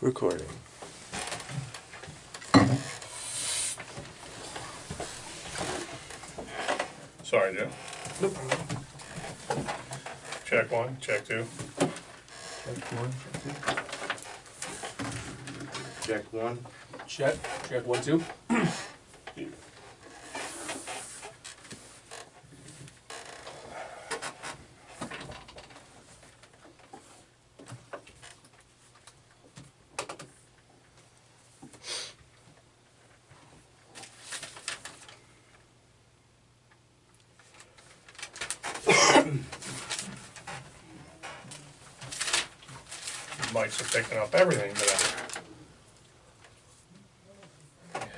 Recording. Sorry, Joe. No problem. Check one, check two. Check one, check two. Check one. Check 1, 2. Mics are picking up everything today. Get out of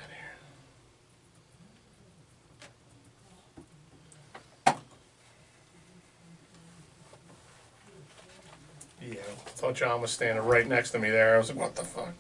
here. Yeah, I thought John was standing right next to me there. I was like, what the fuck?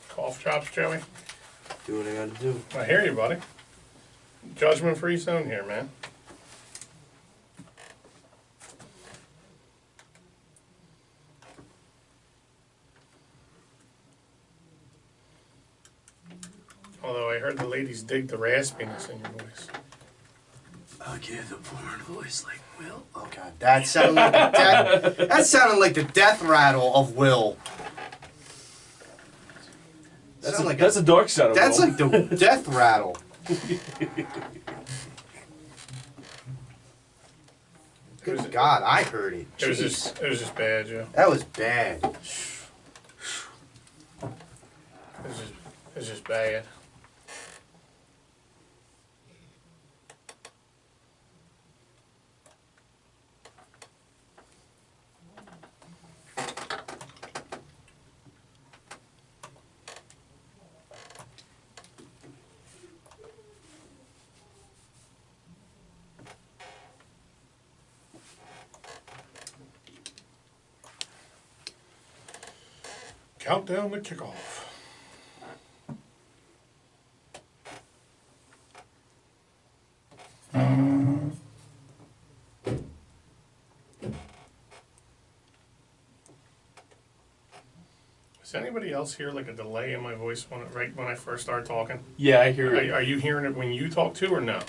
Cough drops, Joey. Do what I gotta do. I hear you, buddy. Judgment-free zone here, man. Although I heard the ladies dig the raspiness in your voice. I'll give the porn voice like Will. Oh god, that sounded like that sounded like the death rattle of Will. That's a dark side of That's Will. like the death rattle. Good God, I heard it. It was Jeez. just bad, Joe. That was bad. It's just bad. Countdown to kickoff. Does anybody else hear like a delay in my voice right when I first start talking? Yeah, I hear it. Are you hearing it when you talk too, or no?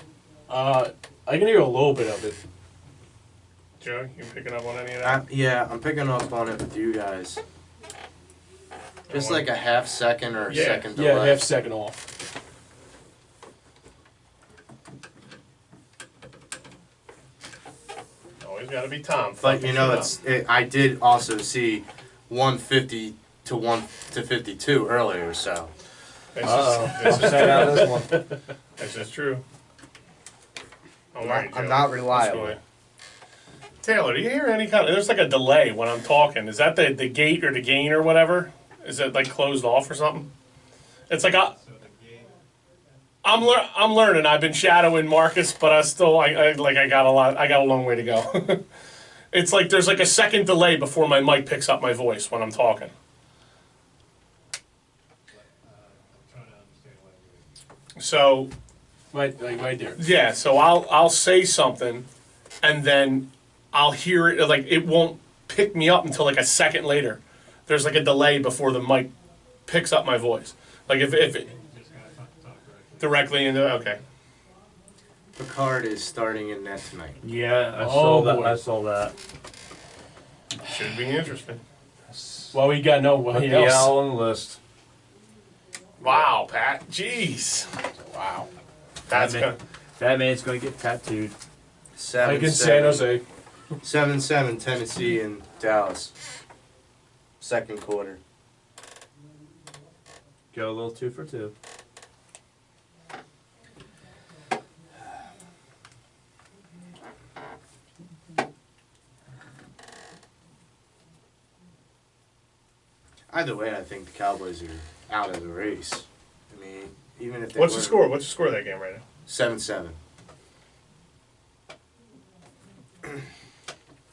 I can hear a little bit of it. Joe, you picking up on any of that? Yeah, I'm picking up on it with you guys. Just like a half second or a Yeah. second Yeah, delay. half second off. Always got to be Tom. But you know, I did also see 150 to 52 earlier, so. This is true. All right, I'm Joe. not Let's reliable. go. Taylor, do you hear any kind of? There's like a delay when I'm talking. Is that the gate or the gain or whatever? Is it like closed off or something? It's like I'm learning. I've been shadowing Marcus, but I got a long way to go. It's like there's like a second delay before my mic picks up my voice when I'm talking. So Right there. yeah, so I'll say something, and then I'll hear it. Like it won't pick me up until like a second later. There's like a delay before the mic picks up my voice. Like if it directly into okay. Picard is starting in net tonight. Yeah, I Oh, saw that. boy. I saw that. Should be interesting. Well, we got Put nobody the else. owl on the list. Wow, Pat. Jeez. Wow. That's That good. That man's gonna get tattooed. Like in San Jose. 7-7 Tennessee and Dallas. Second quarter. Go a little 2 for 2. Either way, I think the Cowboys are out of the race. I mean, even if they What's the score? What's the score of that game right now? 7-7.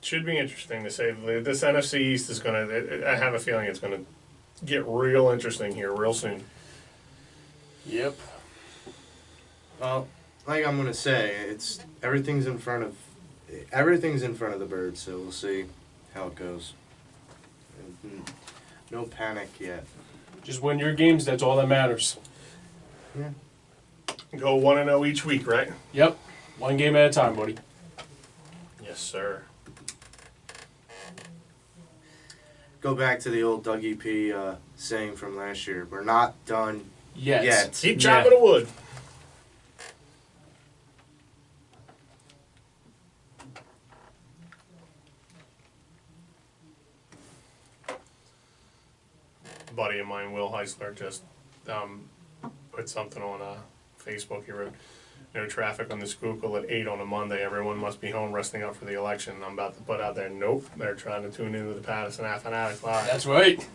Should be interesting to say. This NFC East is going to, I have a feeling it's going to get real interesting here real soon. Yep. Well, like I'm gonna say, everything's in front of the Birds, so we'll see how it goes. No panic yet. Just win your games. That's all that matters. Yeah. Go 1-0 each week, right? Yep. One game at a time, buddy. Yes, sir. Go back to the old Dougie P saying from last year. We're not done yet. Keep chopping the wood. A buddy of mine, Will Heisler, just put something on Facebook. He wrote, "No traffic on the Schuylkill at 8 on a Monday. Everyone must be home resting up for the election." And I'm about to put out there, nope, they're trying to tune into the Pattison Ave Phanatics Live. That's right.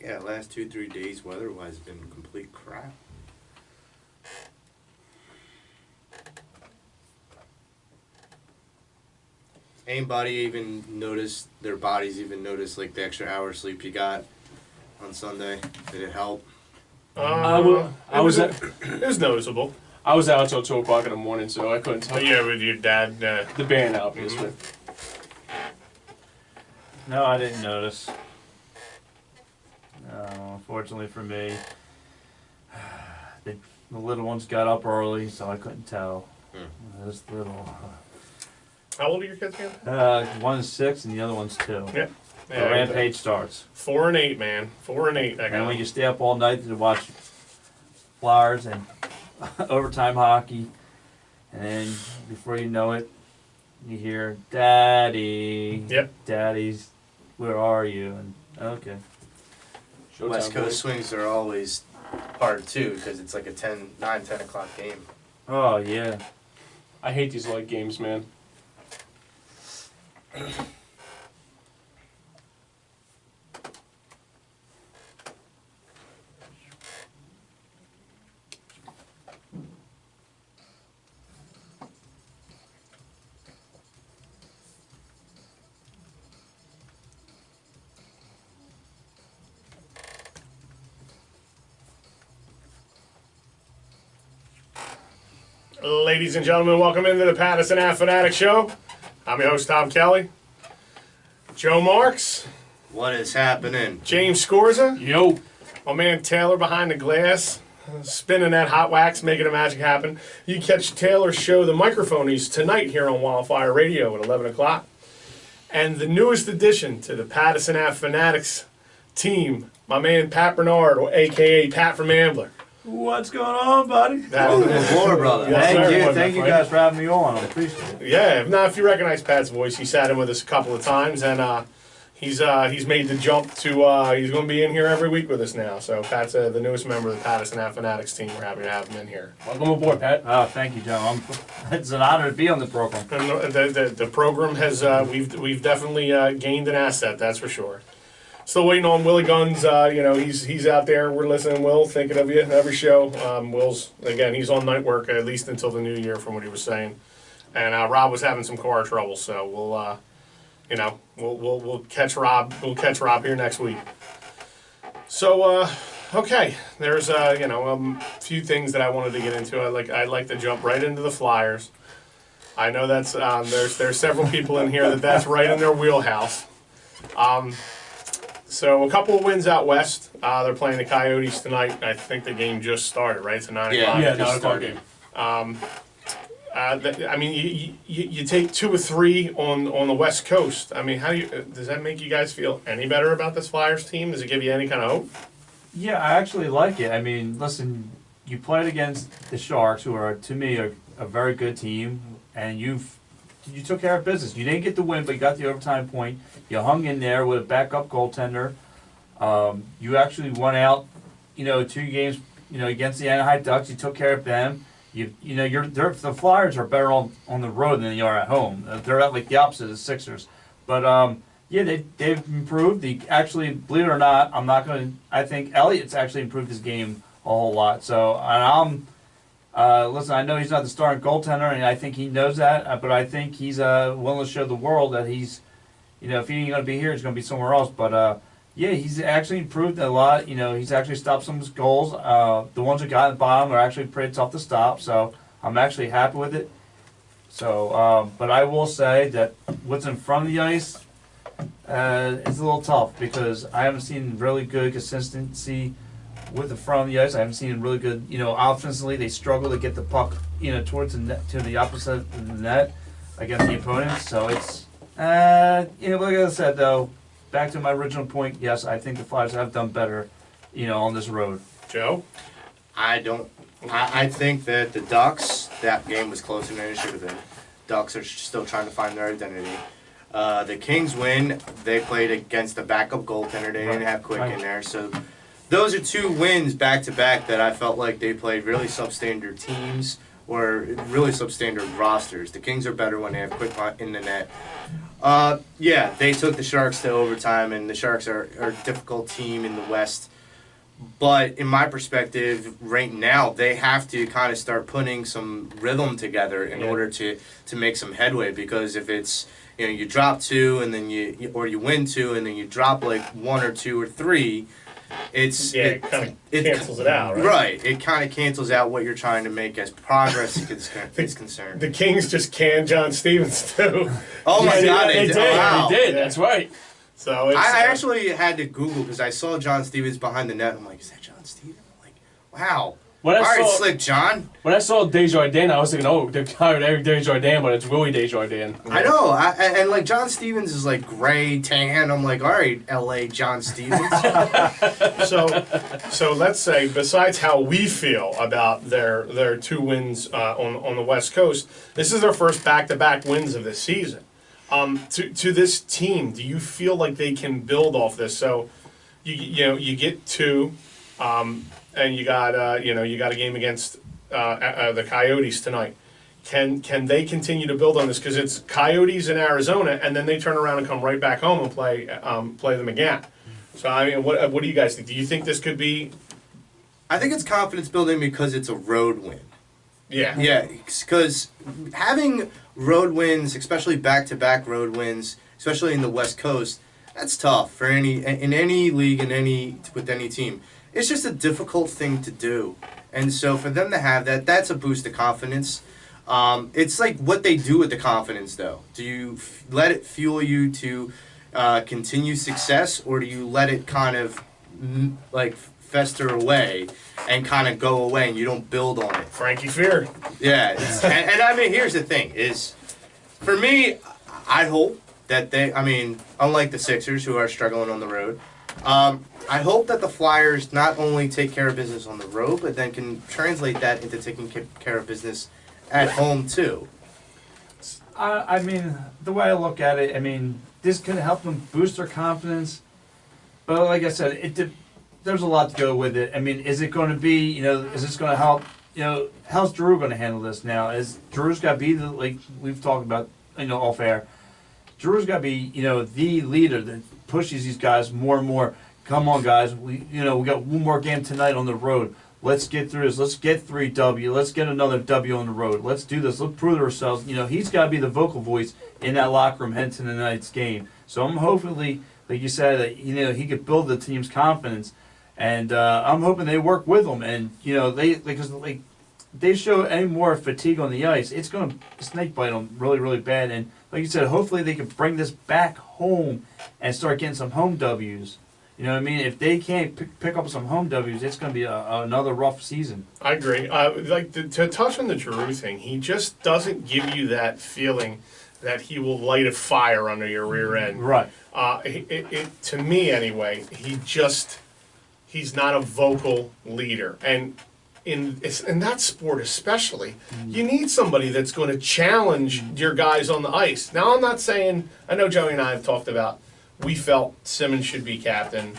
Yeah, last 2-3 days weather-wise have been complete crap. Anybody even notice, their bodies even notice, like, the extra hour sleep you got on Sunday? Did it help? It was noticeable. I was out until 2 o'clock in the morning, so I couldn't tell. Yeah, with your dad. The band, obviously. No, I didn't notice. Unfortunately for me, the little ones got up early, so I couldn't tell. This little. How old are your kids again? One's 6 and the other one's 2. Yeah. The rampage starts. 4 and 8, man. 4 and 8. That guy. And when you stay up all night to watch Flyers and overtime hockey, and then before you know it, you hear, "Daddy." Yep. "Daddy's, where are you?" And okay. Showtime, West Coast boys. swings are always hard, too, because it's like a 10 o'clock game. Oh yeah. I hate these late games, man. Ladies and gentlemen, welcome into the Pattison Ave Phanatics Show. I'm your host, Tom Kelly. Joe Marks. What is happening? James Scorza. Yo. My man Taylor behind the glass. Spinning that hot wax, making the magic happen. You can catch Taylor's show, The Microphonies, tonight here on Wildfire Radio at 11 o'clock. And the newest addition to the Pattison Ave Phanatics team, my man Pat Bernard, or a.k.a. Pat from Ambler. What's going on, buddy? Welcome aboard, brother. Yes, Thank sir. you. What, Thank my you friend? guys for having me on. I appreciate it. Yeah, if you recognize Pat's voice, he sat in with us a couple of times, and he's made the jump to he's going to be in here every week with us now. So Pat's the newest member of the Pattison Ave Phanatics team. We're happy to have him in here. Welcome aboard, Pat. Oh, thank you, John. It's an honor to be on the program. And the program has we've definitely gained an asset, that's for sure. Still waiting on Willie Guns. He's out there. We're listening. Will, thinking of you every show. Will's again. He's on night work at least until the new year, from what he was saying. And Rob was having some car trouble, so we'll catch Rob. We'll catch Rob here next week. So okay, there's a few things that I wanted to get into. I'd like to jump right into the Flyers. I know that's there's several people in here that's right in their wheelhouse. So a couple of wins out west. They're playing the Coyotes tonight. I think the game just started, right? It's a 9 o'clock. Yeah, 9 o'clock game. You take 2 or 3 on the West Coast. I mean, does that make you guys feel any better about this Flyers team? Does it give you any kind of hope? Yeah, I actually like it. I mean, listen, you played against the Sharks, who are, to me, a very good team, and you took care of business. You didn't get the win, but you got the overtime point. You hung in there with a backup goaltender. You actually won out, 2 games against the Anaheim Ducks, you took care of them. The Flyers are better on the road than they are at home. They're at like the opposite of the Sixers. But they've improved. Actually, believe it or not, I think Elliott's actually improved his game a whole lot. So, and listen, I know he's not the starting goaltender, and I think he knows that. But I think he's willing to show the world that he's, if he ain't gonna be here, he's gonna be somewhere else. But he's actually improved a lot. He's actually stopped some of his goals. The ones that got at the bottom are actually pretty tough to stop. So I'm actually happy with it. So, but I will say that what's in front of the ice is a little tough because I haven't seen really good consistency with the front of the ice. I haven't seen really good, offensively they struggle to get the puck, towards the net, to the opposite of the net against the opponents. So it's, like I said though, back to my original point, yes, I think the Flyers have done better, on this road. Joe? I think that the Ducks, that game was closer than it should have been. Ducks are still trying to find their identity. The Kings win. They played against the backup goaltender. They didn't have Quick in there. So those are 2 wins back-to-back that I felt like they played really substandard teams or really substandard rosters. The Kings are better when they have Quick in the net. They took the Sharks to overtime, and the Sharks are a difficult team in the West. But in my perspective, right now, they have to kind of start putting some rhythm together in order to make some headway. Because if it's, you drop 2 and then you win 2 and then you drop like 1 or 2 or 3, it kind of cancels it out, right? Right. It kind of cancels out what you're trying to make as progress is concerned. The Kings just canned John Stevens too. Oh my God, they did. Wow. They did. That's right. So it's, I actually had to Google because I saw John Stevens behind the net. I'm like, is that John Stevens? I'm like, wow. When I All right, saw- slick John. When I saw Desjardins, I was thinking, oh, they've hired Eric Desjardins, but it's Willie Desjardins. I know. And like John Stevens is like gray, tan. I'm like, all right, L.A. John Stevens. so let's say, besides how we feel about their 2 wins on the West Coast, this is their first back-to-back wins of this season. To this team, do you feel like they can build off this? So, you get 2, and you got a game against the Coyotes tonight. Can they continue to build on this? Because it's Coyotes in Arizona, and then they turn around and come right back home and play them again. So I mean, what do you guys think? Do you think this could be? I think it's confidence building because it's a road win. Yeah. Yeah, because having road wins, especially back-to-back road wins, especially in the West Coast, that's tough for in any league with any team. It's just a difficult thing to do, and so for them to have that, that's a boost of confidence. It's like what they do with the confidence, though. Do you let it fuel you to continue success, or do you let it kind of like fester away and kind of go away and you don't build on it? Frankie Fear. Yeah, and I mean, here's the thing: is for me, I hope that unlike the Sixers who are struggling on the road, I hope that the Flyers not only take care of business on the road, but then can translate that into taking care of business at home too. I mean, the way I look at it, I mean, this could help them boost their confidence. But like I said, there's a lot to go with it. I mean, is it going to be, is this going to help, how's Drew going to handle this now? Drew's got to be, like we've talked about, off air, Drew's got to be, the leader that pushes these guys more and more. Come on, guys, we got one more game tonight on the road. Let's get through this. Let's get 3 W. Let's get another W on the road. Let's do this. Let's prove ourselves. He's got to be the vocal voice in that locker room heading to tonight's game. So I'm hopefully, like you said, that he could build the team's confidence, and I'm hoping they work with him. And because they show any more fatigue on the ice, it's going to snake bite them really, really bad. And like you said, hopefully they can bring this back home and start getting some home W's. You know what I mean? If they can't pick up some home W's, it's going to be another rough season. I agree. To touch on the Giroux thing, he just doesn't give you that feeling that he will light a fire under your rear end. Right. To me, anyway, he's not a vocal leader. And in that sport especially, you need somebody that's going to challenge your guys on the ice. Now, I'm not saying, I know Joey and I have talked about, we felt Simmons should be captain.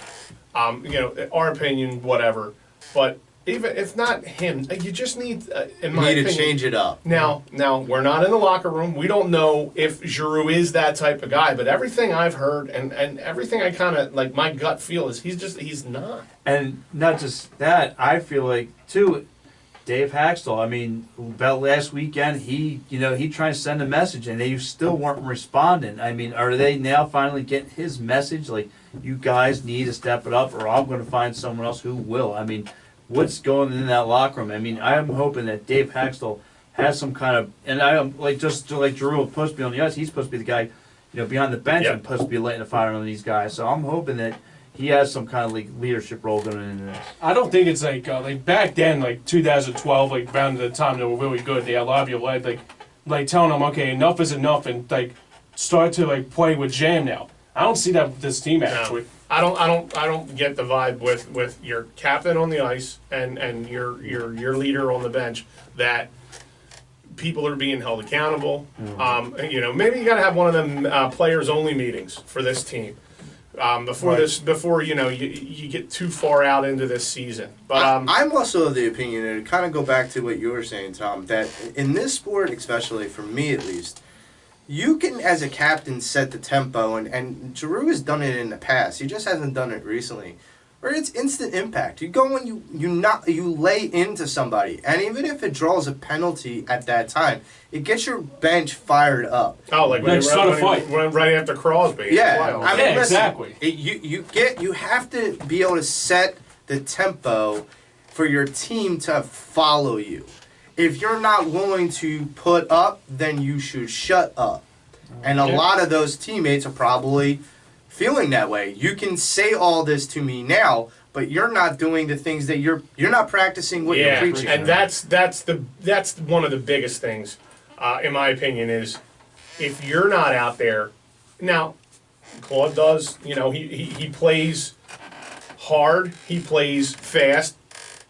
Our opinion, whatever. But even if not him, you just need, in You my need opinion, to change it up. Now, we're not in the locker room. We don't know if Giroux is that type of guy, but everything I've heard and everything I kind of, like, my gut feel is he's not. And not just that, I feel like, too, Dave Haxtell, I mean, about last weekend, he tried to send a message, and they still weren't responding. I mean, are they now finally getting his message? Like, you guys need to step it up, or I'm going to find someone else who will. I mean, what's going in that locker room? I mean, I am hoping that Dave Haxtell has some kind of, and I am like Giroux is supposed to be on the ice. He's supposed to be the guy, behind the bench and supposed to be lighting the fire on these guys. So I'm hoping that he has some kind of like leadership role going into this. I don't think it's like back then, like 2012, like around the time they were really good. They had a lot of your like telling them, okay, enough is enough, and like start to like play with jam now. I don't see that with this team actually. I don't get the vibe with your captain on the ice and your leader on the bench that people are being held accountable. Maybe you got to have one of them players only meetings for this team before you get too far out into this season. But I'm also of the opinion, and to kind of go back to what you were saying, Tom, that in this sport, especially for me at least, you can, as a captain, set the tempo, and Giroux has done it in the past. He just hasn't done it recently. Where it's instant impact. You go and you lay into somebody, and even if it draws a penalty at that time, it gets your bench fired up. Oh, like when start a fight right after Crosby. Yeah, I mean, listen, exactly. You have to be able to set the tempo for your team to follow you. If you're not willing to put up, then you should shut up. And a lot of those teammates are probably feeling that way. You can say all this to me now, but you're not doing the things that you're not practicing what you're preaching. And that's one of the biggest things, in my opinion, is if you're not out there. Now, Claude does. He plays hard. He plays fast.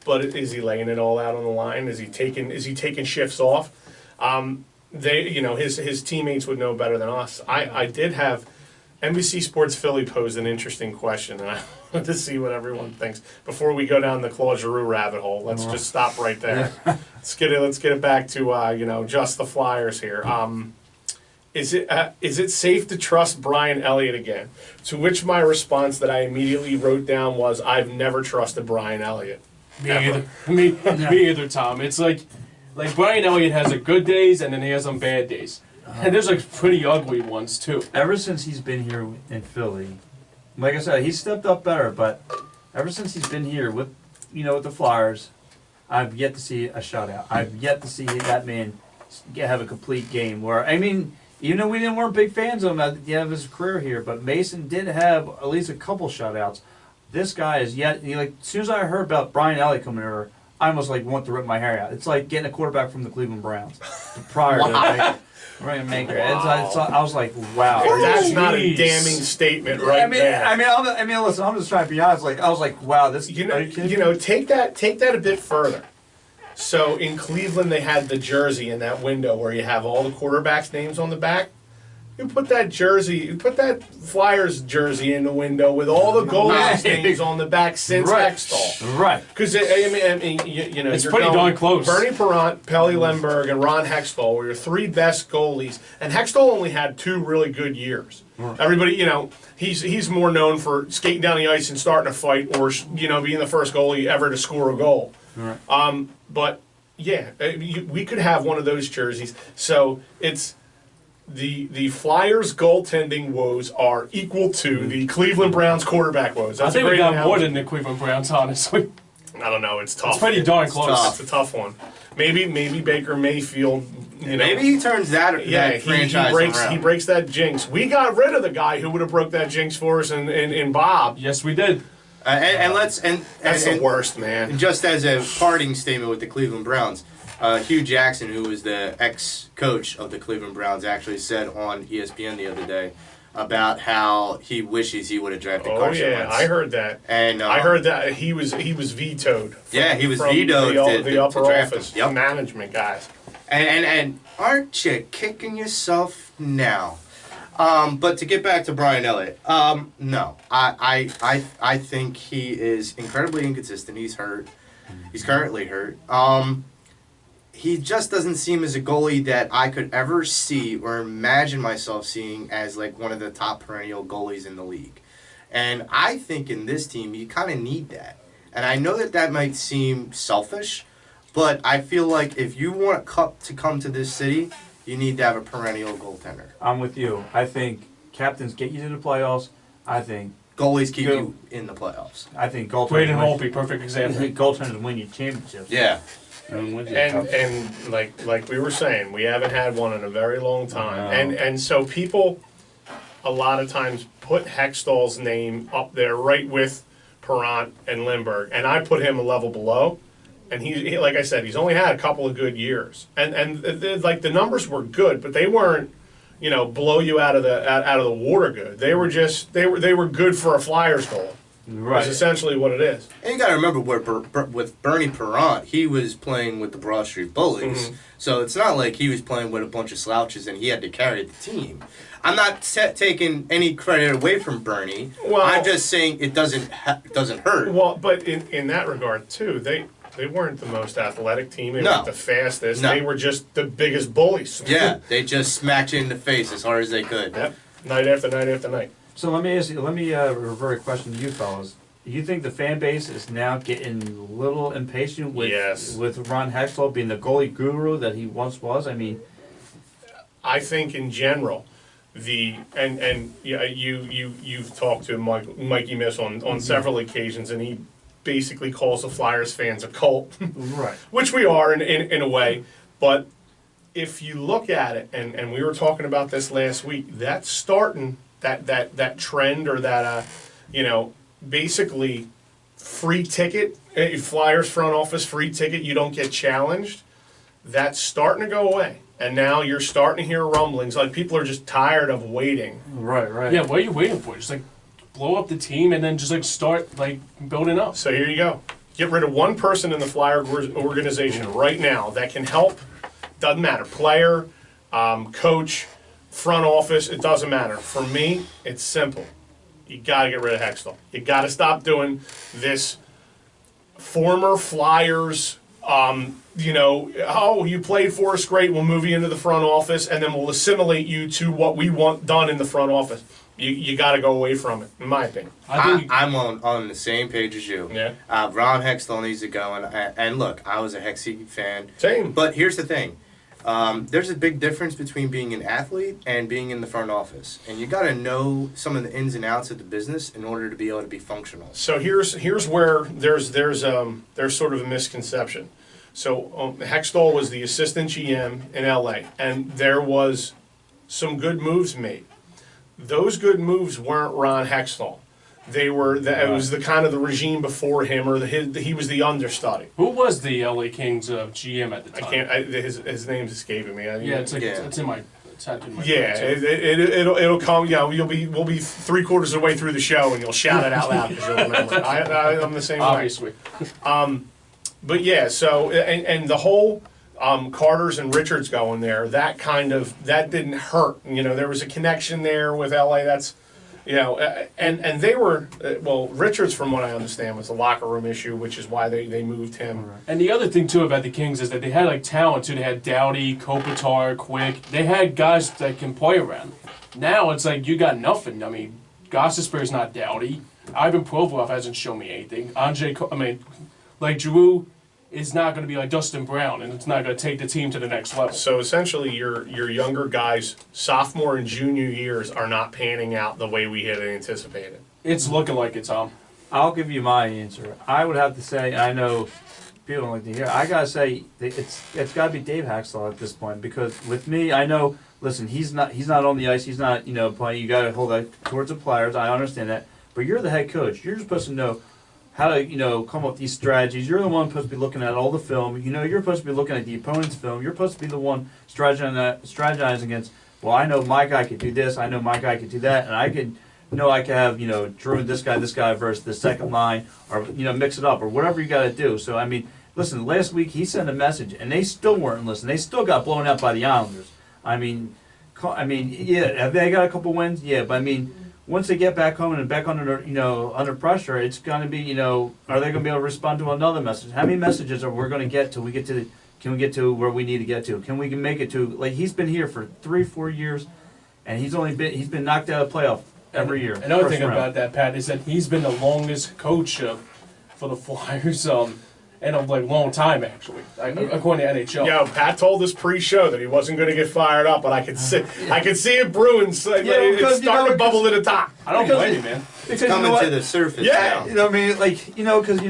But is he laying it all out on the line? Is he taking shifts off? His teammates would know better than us. I did have NBC Sports Philly posed an interesting question, and I wanted to see what everyone thinks before we go down the Claude Giroux rabbit hole. Let's just stop right there. Let's get it back to just the Flyers here. Is it safe to trust Brian Elliott again? To which my response that I immediately wrote down was, I've never trusted Brian Elliott. Me either, Tom. It's like Brian Elliott has good days and then he has some bad days. And there's like pretty ugly ones too. Ever since he's been here in Philly, like I said, he's stepped up better. But ever since he's been here with the Flyers, I've yet to see a shutout. I've yet to see that man have a complete game. Where even though we weren't big fans of him at the end of his career here, but Mason did have at least a couple shutouts. This guy is yet. As soon as I heard about Brian Elliott coming over, I almost want to rip my hair out. It's like getting a quarterback from the Cleveland Browns prior to Ryan Maker. Wow. I was like, wow. That's not a damning statement, right? Listen. I'm just trying to be honest. I was like, wow. This. Are you kidding me? Take that a bit further. So in Cleveland, they had the jersey in that window where you have all the quarterbacks' names on the back. You put that Flyers jersey in the window with all the goalies' names on the back since Hextall. Right. Because it's pretty darn close. Bernie Parent, Pelle Lindbergh, and Ron Hextall were your three best goalies, and Hextall only had 2 really good years. Right. Everybody, he's more known for skating down the ice and starting a fight, or being the first goalie ever to score a goal. Right. But yeah, we could have one of those jerseys. So it's. The Flyers' goaltending woes are equal to the Cleveland Browns' quarterback woes. That's I think a great we got analogy. more than the Cleveland Browns, honestly. I don't know. It's tough. It's pretty darn close. It's a tough one. Maybe Baker Mayfield. Maybe he turns that franchise around. He breaks that jinx. We got rid of the guy who would have broke that jinx for us in Bob. Yes, we did. That's the worst, man. Just as a parting statement with the Cleveland Browns. Hugh Jackson, who was the ex-coach of the Cleveland Browns, actually said on ESPN the other day about how he wishes he would have drafted Carson Wentz. I heard that. And I heard that he was vetoed. He was vetoed the upper draft office, him. Yep. management guys. And aren't you kicking yourself now? But to get back to Brian Elliott, no, I think he is incredibly inconsistent. He's hurt. He's currently hurt. He just doesn't seem as a goalie that I could ever see or imagine myself seeing as like one of the top perennial goalies in the league. And I think in this team, you kind of need that. And I know that that might seem selfish, but I feel like if you want Cup to come to this city, you need to have a perennial goaltender. I'm with you. I think captains get you to the playoffs. I think Goalies keep you in the playoffs. I think goaltenders Braden Holtby, perfect example. goaltenders win you championships. Yeah. And like we were saying, we haven't had one in a very long time. And so people a lot of times put Hextall's name up there right with Perrant and Lindbergh, and I put him a level below. And he like I said, he's only had a couple of good years, and like the numbers were good, but they weren't, blow you out of the water good. They were just they were good for a Flyers goal. Right. That's essentially what it is. And you got to remember with Bernie Perrant, he was playing with the Broad Street Bullies. Mm-hmm. So it's not like he was playing with a bunch of slouches and he had to carry the team. I'm not taking any credit away from Bernie. Well, I'm just saying it doesn't hurt. Well, but in that regard too, they weren't the most athletic team. They weren't the fastest. No. They were just the biggest bullies. Yeah, they just smacked you in the face as hard as they could. Yep. Night after night after night. So let me ask you. Let me revert a question to you fellas. Do you think the fan base is now getting a little impatient with Ron Hextall being the goalie guru that he once was? I mean, I think in general, you've talked to Mikey Miss on several occasions, and he basically calls the Flyers fans a cult, right? Which we are in a way. But if you look at it, and we were talking about this last week, that's starting that trend or that basically free ticket, Flyers front office free ticket, you don't get challenged. That's starting to go away. And now you're starting to hear rumblings. Like, people are just tired of waiting. Right. Yeah, what are you waiting for? Just, like, blow up the team and then just, like, start, like, building up. So here you go. Get rid of one person in the Flyer organization right now that can help. Doesn't matter. Player, coach, front office, it doesn't matter. For me, it's simple. You got to get rid of Hextall. You got to stop doing this former Flyers, you played for us, great, we'll move you into the front office, and then we'll assimilate you to what we want done in the front office. You got to go away from it, in my opinion. I'm on the same page as you. Yeah. Ron Hextall needs to go, and look, I was a Hexy fan. Same. But here's the thing. There's a big difference between being an athlete and being in the front office, and you got to know some of the ins and outs of the business in order to be able to be functional. So here's where there's sort of a misconception. So Hextall was the assistant GM in LA, and there was some good moves made. Those good moves weren't Ron Hextall. They were it was the kind of the regime before him, or he was the understudy. Who was the LA Kings GM at the time? His name's escaping me. It's in my. Yeah, it'll come. Yeah, we'll be 3/4 of the way through the show, and you'll shout it out loud because you'll remember. I'm the same Obviously. way. But yeah, so and the whole Carter's and Richards going there, that didn't hurt. There was a connection there with LA. That's and they were Richards, from what I understand, was a locker room issue, which is why they moved him. Right. And the other thing too about the Kings is that they had like talent too. They had Doughty, Kopitar, Quick. They had guys that can play around. Now it's like you got nothing. I mean, Gostisbehere's not Doughty. Ivan Provorov hasn't shown me anything. Drew is not going to be like Dustin Brown, and it's not going to take the team to the next level. So essentially, your younger guys, sophomore and junior years, are not panning out the way we had anticipated. It's looking like it's I'll give you my answer. I would have to say, I know people don't like to hear. I gotta say, it's got to be Dave Hextall at this point, because with me, I know. Listen, he's not on the ice. He's not playing. You got to hold that towards the players. I understand that, but you're the head coach. You're supposed to know how to, come up with these strategies. You're the one supposed to be looking at all the film. You're supposed to be looking at the opponent's film. You're supposed to be the one strategizing against, well, I know my guy could do this. I know my guy could do that. And I could have, Drew, this guy versus the second line, or, mix it up, or whatever you got to do. So, I mean, listen, last week he sent a message, and they still weren't listening. They still got blown out by the Islanders. I mean, yeah, have they got a couple wins? Yeah, but I mean, once they get back home and back under under pressure, it's going to be are they going to be able to respond to another message? How many messages are we going to get till we get to can we get to where we need to get to? Can we make it to like he's been here for 3-4 years, and he's been knocked out of playoff every year. Another first thing round. about that, Pat, is that he's been the longest coach for the Flyers in a long time actually, according to NHL. Yo, Pat told us pre-show that he wasn't going to get fired up, but I could see it brewing. So it's starting to bubble to the top. I don't blame you, man. Because Coming to the surface Yeah. now. what I mean? Like, because,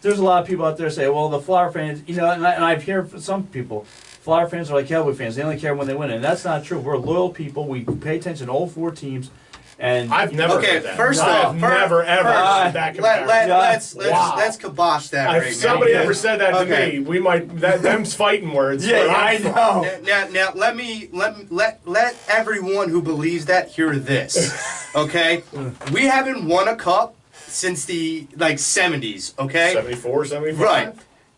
there's a lot of people out there say, well, the Flower fans, and I've heard from some people, Flower fans are like Cowboy fans. They only care when they win. And that's not true. We're loyal people. We pay attention to all 4 teams. And I've never Okay, heard that. first I've off, never ever heard that comparison. Let's kibosh that If right now. somebody ever said that Okay. to me, we might them's fighting words. yeah, where I'm I from. know. Now let everyone who believes that hear this. Okay? We haven't won a cup since the 70s, okay? 74, 75. Right.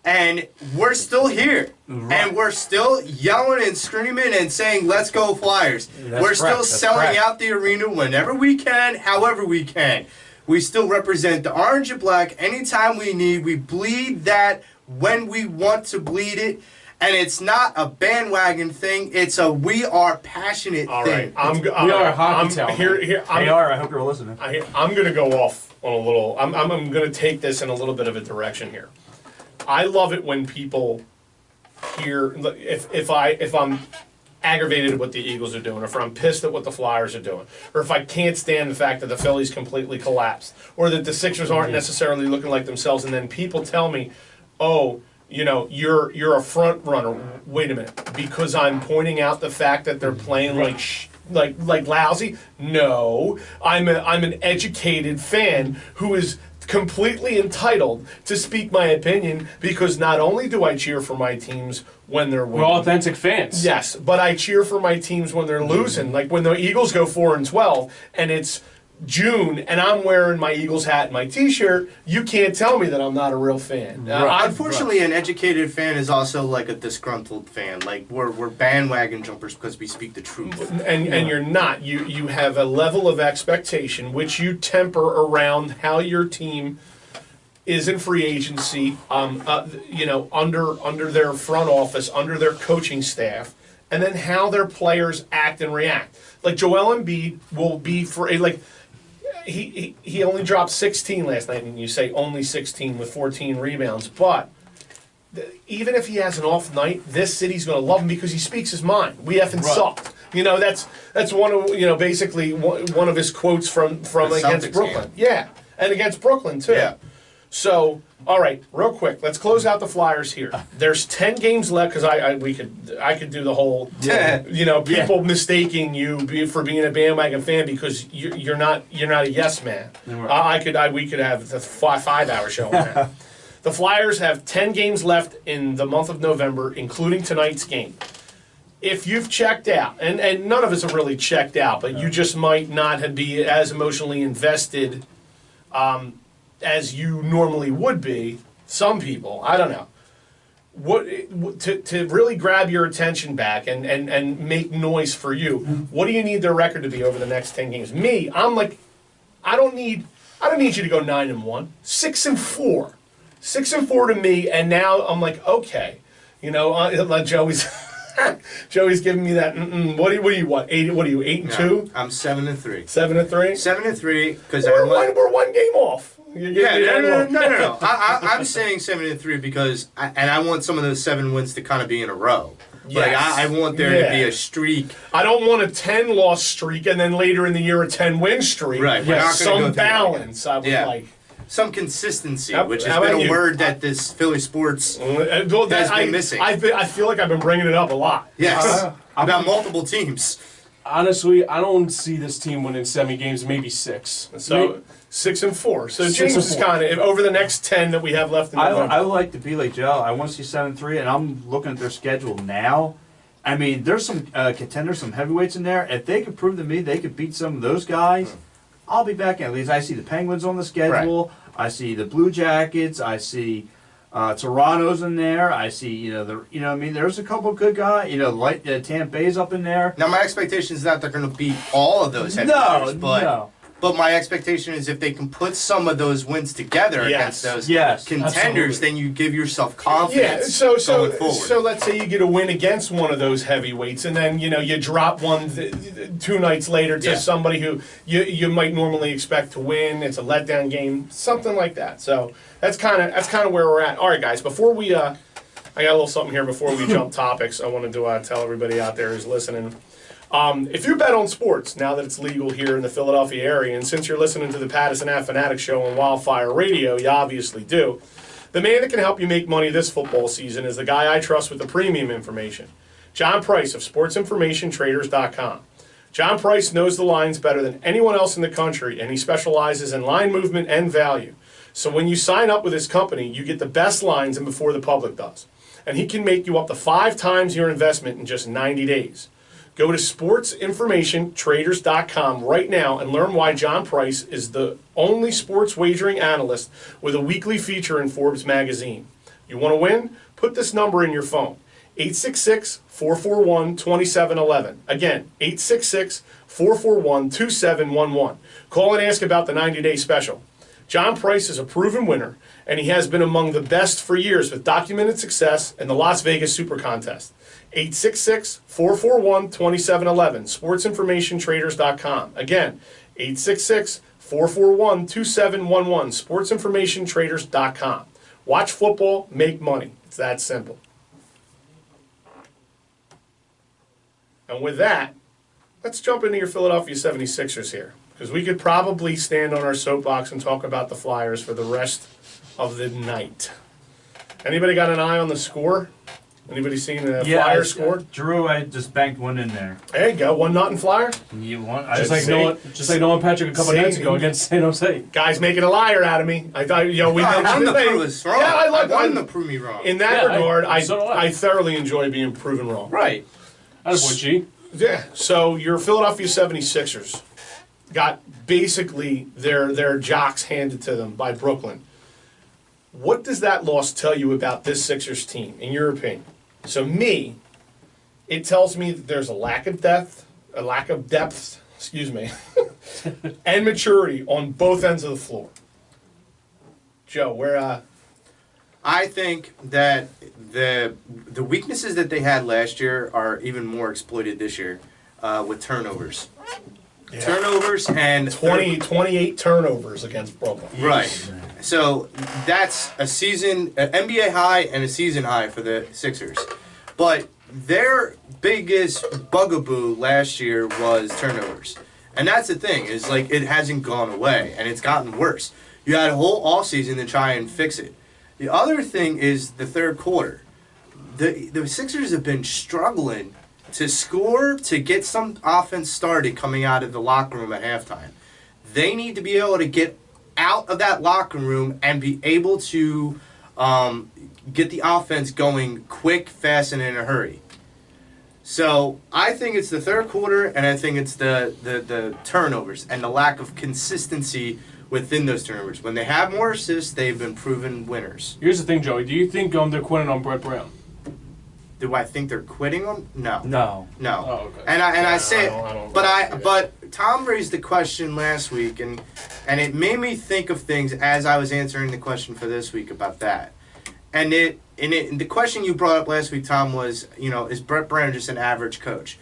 And we're still here. Right. And we're still yelling and screaming and saying, let's go Flyers. That's We're still correct. That's selling correct. out the arena whenever we can, however we can. We still represent the orange and black anytime we need. We bleed that when we want to bleed it. And it's not a bandwagon thing. It's a we are passionate All thing. right. We are a hockey town, Here, They are. I hope you're listening. I'm going to go off on a little. I'm going to take this in a little bit of a direction here. I love it when people hear if I'm aggravated at what the Eagles are doing, or if I'm pissed at what the Flyers are doing, or if I can't stand the fact that the Phillies completely collapsed, or that the Sixers aren't necessarily looking like themselves, and then people tell me, "Oh, you're a front runner." Wait a minute, because I'm pointing out the fact that they're playing like lousy. No, I'm an educated fan who is completely entitled to speak my opinion, because not only do I cheer for my teams when they're winning. We're authentic fans. Yes, but I cheer for my teams when they're losing. Like when the Eagles go 4-12 and it's June and I'm wearing my Eagles hat and my T-shirt, you can't tell me that I'm not a real fan. Unfortunately, an educated fan is also like a disgruntled fan. Like we're bandwagon jumpers because we speak the truth. And you're not. You have a level of expectation which you temper around how your team is in free agency, under their front office, under their coaching staff, and then how their players act and react. Like Joel Embiid will be he only dropped 16 last night, and you say only 16 with 14 rebounds, but even if he has an off night, this city's going to love him because he speaks his mind. We effing sucked. That's one of basically one of his quotes from against Celtics Brooklyn. game. Yeah, and against Brooklyn too. Yeah. So, all right, real quick, let's close out the Flyers here. There's 10 games left because I could do the whole people mistaking you for being a bandwagon fan because you're not a yes man. We could have the 5-hour show on that. The Flyers have 10 games left in the month of November, including tonight's game. If you've checked out, and none of us have really checked out, but you just might not be as emotionally invested as you normally would be, some people, I don't know. To really grab your attention back and make noise for you, what do you need their record to be over the next 10 games? Me, I'm like, I don't need you to go 9-1, 6-4. 6-4 to me, and now I'm like, okay. Like Joey's Joey's giving me that. What do you want? 8? What are you? 8-2? I'm 7-3. 7-3. 7-3 because we're one game off. No. I'm saying 7-3 because I want some of those 7 wins to kind of be in a row. Like Yes. I want there to be a streak. I don't want a 10-loss streak and then later in the year a 10-win streak. Right. We're not gonna Some go through balance. I would Yeah. like. Some consistency, How which has about been a you? word that this Philly sports has been missing. I feel like I've been bringing it up a lot. Yes, about multiple teams. Honestly, I don't see this team winning 7 games, maybe 6. So 6-4. So 6 James and is 4. kind of over the next 10 that we have left in November. I would like to be like Joe. I want to see 7-3, and I'm looking at their schedule now. I mean, there's some contenders, some heavyweights in there. If they could prove to me they could beat some of those guys, I'll be back in. At least I see the Penguins on the schedule. Right. I see the Blue Jackets. I see Toronto's in there. I see there's a couple of good guys. Tampa Bay's up in there. Now my expectation is that they're going to beat all of those heavyweights, but But my expectation is if they can put some of those wins together Yes. against those Yes, contenders, absolutely. then you give yourself Yeah, confidence so going forward. so let's say you get a win against one of those heavyweights, and then you drop one 2 nights later to Yeah. somebody who you might normally expect to win. It's a letdown game, something like that. So that's kind of where we're at. All right, guys. Before we I got a little something here before we jump topics. I wanted to tell everybody out there who's listening. If you bet on sports, now that it's legal here in the Philadelphia area, and since you're listening to the Pattison Ave Phanatics Show on Wildfire Radio, you obviously do, the man that can help you make money this football season is the guy I trust with the premium information, John Price of SportsInformationTraders.com. John Price knows the lines better than anyone else in the country, and he specializes in line movement and value. So when you sign up with his company, you get the best lines and before the public does. And he can make you up to 5 times your investment in just 90 days. Go to SportsInformationTraders.com right now and learn why John Price is the only sports wagering analyst with a weekly feature in Forbes magazine. You want to win? Put this number in your phone. 866-441-2711. Again, 866-441-2711. Call and ask about the 90-day special. John Price is a proven winner, and he has been among the best for years with documented success in the Las Vegas Super Contest. 866-441-2711, SportsInformationTraders.com. Again, 866-441-2711, SportsInformationTraders.com. Watch football, make money. It's that simple. And with that, let's jump into your Philadelphia 76ers here, because we could probably stand on our soapbox and talk about the Flyers for the rest of the night. Anybody got an eye on the score? Anybody seen the Flyers score? Drew, I just banked one in there. There you go, 1-0 Flyer. You want? Just like Nolan Patrick a couple See? nights ago against San Jose. Guy's making a liar out of me. I thought, we I mentioned wanted the to thing. prove us wrong. Yeah, I like wanted to prove me wrong. In that Yeah, regard, so do I. I thoroughly enjoy being proven wrong. Right. That's G. Yeah, so your Philadelphia 76ers got basically their jocks handed to them by Brooklyn. What does that loss tell you about this Sixers team, in your opinion? So it tells me that there's a lack of depth, and maturity on both ends of the floor. Joe, where I think that the weaknesses that they had last year are even more exploited this year with turnovers. Yeah. Turnovers and 28 turnovers against Brooklyn. Right. So that's a season, an NBA high and a season high for the Sixers. But their biggest bugaboo last year was turnovers. And that's the thing, is like it hasn't gone away and it's gotten worse. You had a whole offseason to try and fix it. The other thing is the third quarter. The Sixers have been struggling to score, to get some offense started coming out of the locker room at halftime. They need to be able to get out of that locker room and be able to get the offense going quick, fast, and in a hurry. So I think it's the third quarter, and I think it's the turnovers and the lack of consistency within those turnovers. When they have more assists, they've been proven winners. Here's the thing, Joey. Do you think they're quitting on Brett Brown? Do I think they're quitting them? No. No. No. Oh, okay. And I say, I don't but Tom raised the question last week, and it made me think of things as I was answering the question for this week about that. And the question you brought up last week, Tom, was, is Brett Brown just an average coach?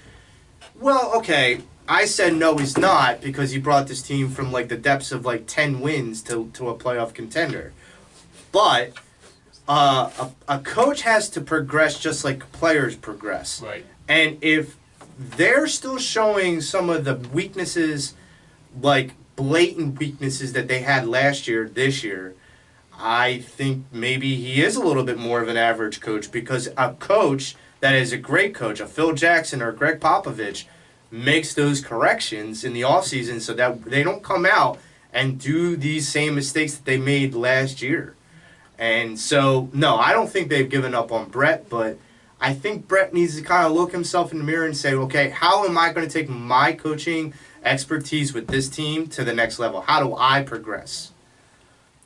Well, okay, I said no, he's not, because he brought this team from like the depths of like 10 wins to a playoff contender. But a coach has to progress just like players progress. Right. And if they're still showing some of the weaknesses, like blatant weaknesses that they had last year, this year, I think maybe he is a little bit more of an average coach, because a coach that is a great coach, a Phil Jackson or Greg Popovich, makes those corrections in the offseason so that they don't come out and do these same mistakes that they made last year. And so, no, I don't think they've given up on Brett, but I think Brett needs to kind of look himself in the mirror and say, okay, how am I going to take my coaching expertise with this team to the next level? How do I progress?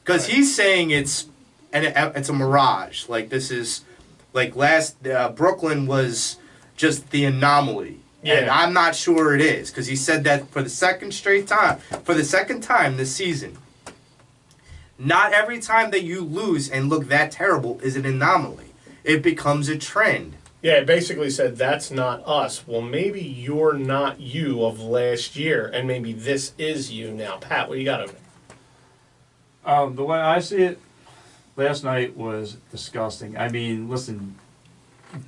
Because he's saying it's a mirage. Like, this is, like, Brooklyn was just the anomaly. And Yeah. I'm not sure it is, because he said that for the second time this season. Not every time that you lose and look that terrible is an anomaly. It becomes a trend. Yeah, it basically said that's not us. Well, maybe you're not you of last year, and maybe this is you now. Pat, what you got over there? The way I see it, last night was disgusting. I mean, listen,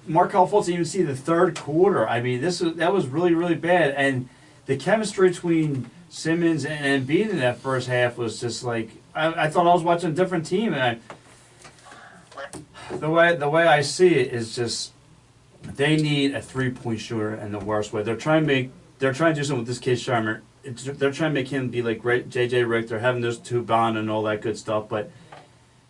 Markel Fultz didn't even see the third quarter. I mean, that was really, really bad. And the chemistry between Simmons and Embiid in that first half was just like, I thought I was watching a different team. And the way I see it is just, they need a 3-point shooter in the worst way. They're trying to do something with this kid Sharmer. They're trying to make him be like J.J. Redick. They're having those two bond and all that good stuff, but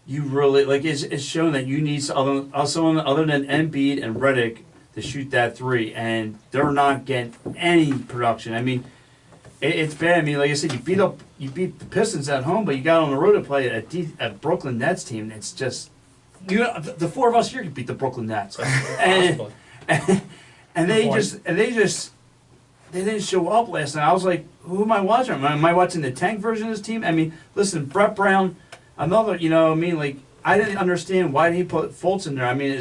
you really it's shown that you need someone other than Embiid and Redick to shoot that three, and they're not getting any production. I mean, it's bad. I mean, like I said, you beat the Pistons at home, but you got on the road to play a Brooklyn Nets team. It's just the four of us here could beat the Brooklyn Nets, and they didn't show up last night. I was like, who am I watching? Am I watching the tank version of this team? I mean, listen, Brett Brown, another, like, I didn't understand why he put Fultz in there. I mean,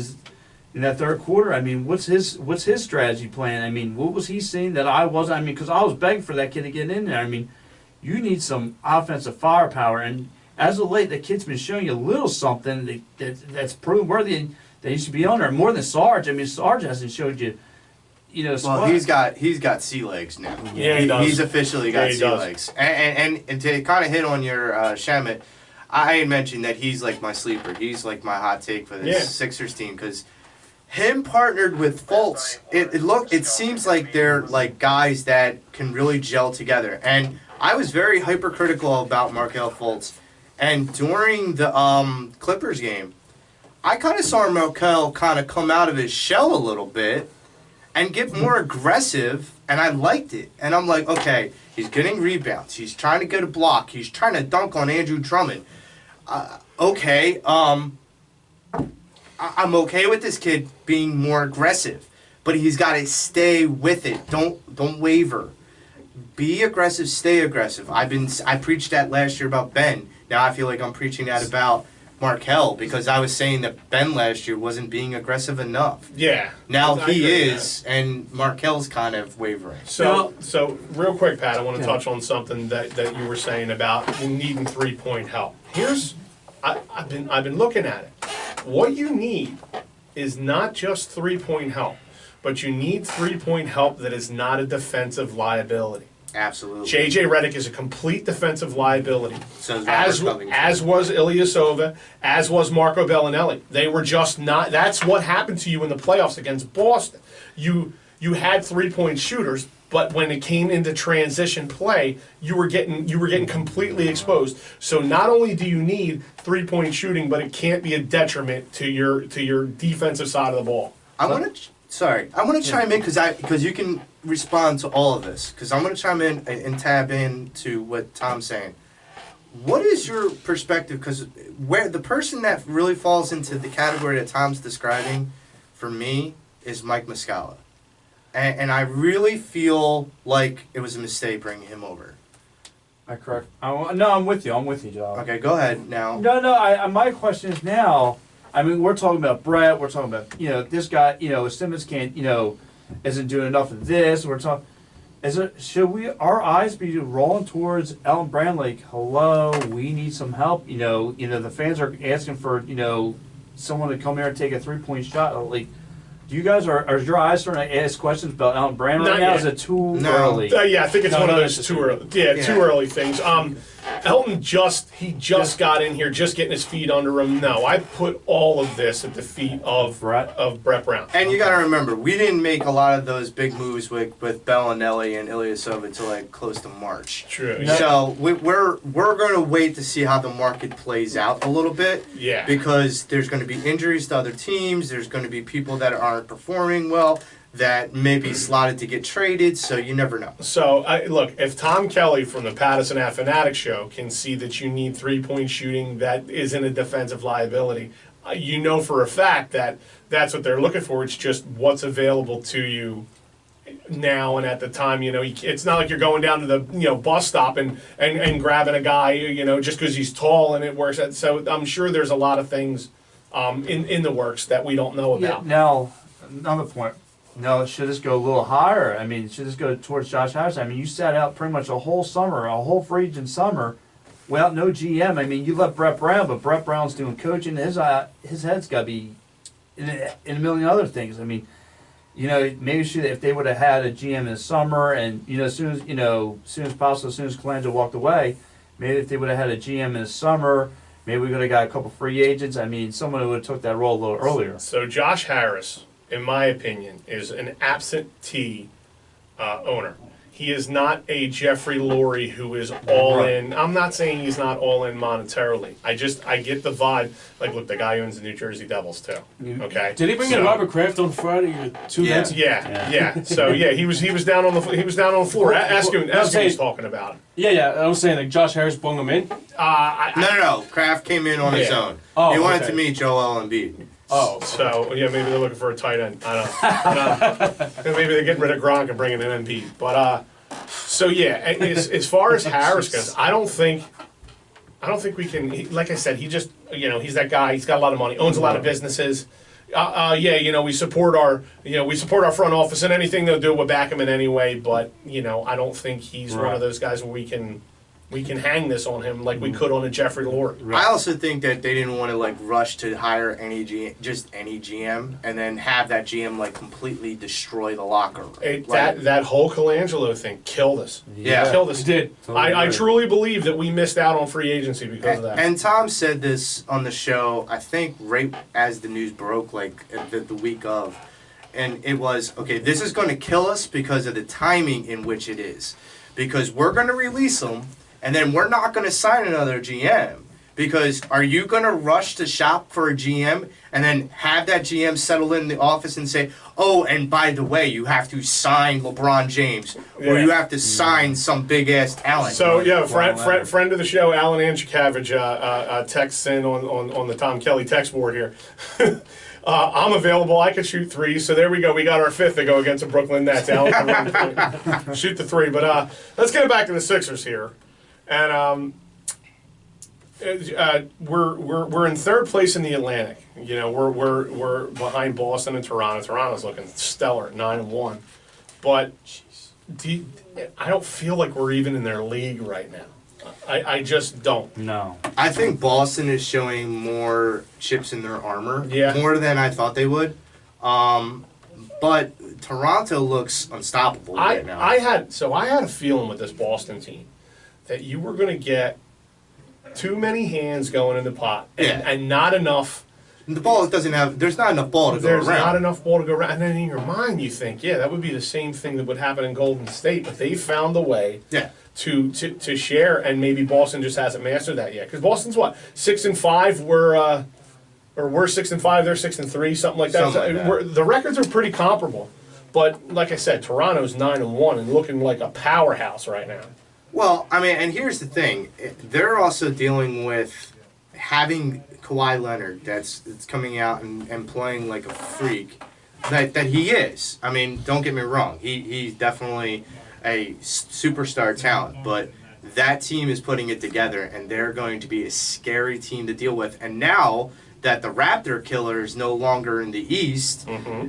in that third quarter, I mean, what's his strategy plan? I mean, what was he seeing that I wasn't? I mean, because I was begging for that kid to get in there. I mean, you need some offensive firepower, and as of late, the kid's been showing you a little something that's proven worthy that he should be on there more than Sarge. I mean, Sarge hasn't showed you. Well, he's got sea legs now. Yeah, he does. He's officially got sea legs. And to kind of hit on your Shamet, I had mentioned that he's like my sleeper. He's like my hot take for this Sixers team, because him partnered with Fultz, it seems like they're like guys that can really gel together. And I was very hypercritical about Markel Fultz, and during the Clippers game, I kind of saw Markel kind of come out of his shell a little bit and get more aggressive, and I liked it. And I'm like, okay, he's getting rebounds. He's trying to get a block. He's trying to dunk on Andrew Drummond. Okay, I'm okay with this kid being more aggressive, but he's got to stay with it. Don't waver. Be aggressive. Stay aggressive. I preached that last year about Ben. Now I feel like I'm preaching that about Markel, because I was saying that Ben last year wasn't being aggressive enough. Yeah. Now he is, and Markel's kind of wavering. So real quick, Pat, I want to touch on something that you were saying about needing 3-point help. I've been looking at it. What you need is not just 3-point help, but you need 3-point help that is not a defensive liability. Absolutely. J.J. Redick is a complete defensive liability. So is as was Ilyasova, as was Marco Bellinelli. They were just not. That's what happened to you in the playoffs against Boston. You had 3-point shooters, but when it came into transition play, you were getting completely exposed. So not only do you need 3-point shooting, but it can't be a detriment to your defensive side of the ball. I want to chime in because you can respond to all of this, because I'm going to chime in and tab in to what Tom's saying. What is your perspective? Because where the person that really falls into the category that Tom's describing, for me, is Mike Muscala, and I really feel like it was a mistake bringing him over. Correct. No, I'm with you, Joe. Okay, go ahead now. No. My question is now. I mean, we're talking about Brett. We're talking about this guy. Simmons can't. Isn't doing enough of this. We're talking. Should our eyes be rolling towards Elton Brand? Like, hello, we need some help. The fans are asking for someone to come here and take a 3-point shot. Like, do you guys are your eyes starting to ask questions about Elton Brand right now? Is it too early? Yeah, I think it's one of those too early. Yeah, too early things. Elton just got in here, just getting his feet under him. No, I put all of this at the feet of Brett Brown. And you got to remember, we didn't make a lot of those big moves with Bellinelli and Ilyasova until like close to March. True. So we're going to wait to see how the market plays out a little bit. Yeah. Because there's going to be injuries to other teams. There's going to be people that aren't performing well, that may be slotted to get traded, so you never know. So, look, if Tom Kelly from the Pattison Ave Phanatics Show can see that you need 3-point shooting that isn't a defensive liability, you know for a fact that that's what they're looking for. It's just what's available to you now and at the time. It's not like you're going down to the bus stop and grabbing a guy just because he's tall and it works. So I'm sure there's a lot of things in the works that we don't know Yeah, about. now, another point. No, should this go a little higher? I mean, should this go towards Josh Harris? I mean, you sat out pretty much a whole summer, a whole free agent summer, without no GM. I mean, you let Brett Brown, but Brett Brown's doing coaching. His head's got to be in a million other things. I mean, maybe if they would have had a GM in the summer, and as soon as possible, as soon as Colangelo walked away, maybe if they would have had a GM in the summer, maybe we could have got a couple free agents. I mean, someone who would have took that role a little earlier. So Josh Harris, in my opinion, is an absentee owner. He is not a Jeffrey Lurie who is all in. I'm not saying he's not all in monetarily. I get the vibe. Like, look, the guy owns the New Jersey Devils too. Okay. Did he bring in Robert Kraft on Friday or 2 nights ago? Yeah. So he was down on the floor. Eskin was talking about it. Yeah. I was saying like Josh Harris brought him in. No. Kraft came in on his own. Oh, he wanted okay. to meet Joel Embiid. Oh, so maybe they're looking for a tight end. I don't know. Maybe they're getting rid of Gronk and bringing in Embiid. But as far as Harris goes, I don't think we can. Like I said, he just he's that guy. He's got a lot of money, owns a lot of businesses. We support our front office, and anything they'll do, we'll back him in anyway. But I don't think he's one of those guys where we can hang this on him like we could on a Jeffrey Lurie. I also think that they didn't want to rush to hire any GM, and then have that GM completely destroy the locker room. That whole Colangelo thing killed us. Yeah. Killed us. it did. I truly believe that we missed out on free agency because of that. And Tom said this on the show, I think right as the news broke, the week of. And it was, okay, this is going to kill us because of the timing in which it is. Because we're going to release them, and then we're not going to sign another GM. Because are you going to rush to shop for a GM and then have that GM settle in the office and say, oh, and by the way, you have to sign LeBron James, or you have to sign some big-ass talent? So, friend of the show, Alan Anchikavage, texts in on the Tom Kelly text board here. I'm available. I could shoot threes. So there we go. We got our fifth to go against the Brooklyn Nets. Alan can shoot the three. But let's get back to the Sixers here. And we're in third place in the Atlantic. We're behind Boston and Toronto. Toronto's looking stellar, 9-1. But I don't feel like we're even in their league right now. I just don't. No. I think Boston is showing more chips in their armor. Yeah. More than I thought they would. But Toronto looks unstoppable right now. I had a feeling with this Boston team that you were going to get too many hands going in the pot and not enough. The ball there's not enough ball to go around. There's not enough ball to go around. And then in your mind you think, that would be the same thing that would happen in Golden State. But they found a way to share, and maybe Boston just hasn't mastered that yet. Because Boston's what? 6-5, we're 6-5, they're 6-3, something like that. Something like that. The records are pretty comparable. But like I said, Toronto's 9-1 and looking like a powerhouse right now. Well, I mean, and here's the thing. They're also dealing with having Kawhi Leonard that's coming out and playing like a freak that he is. I mean, don't get me wrong. He's definitely a superstar talent, but that team is putting it together, and they're going to be a scary team to deal with. And now that the Raptor killer is no longer in the East,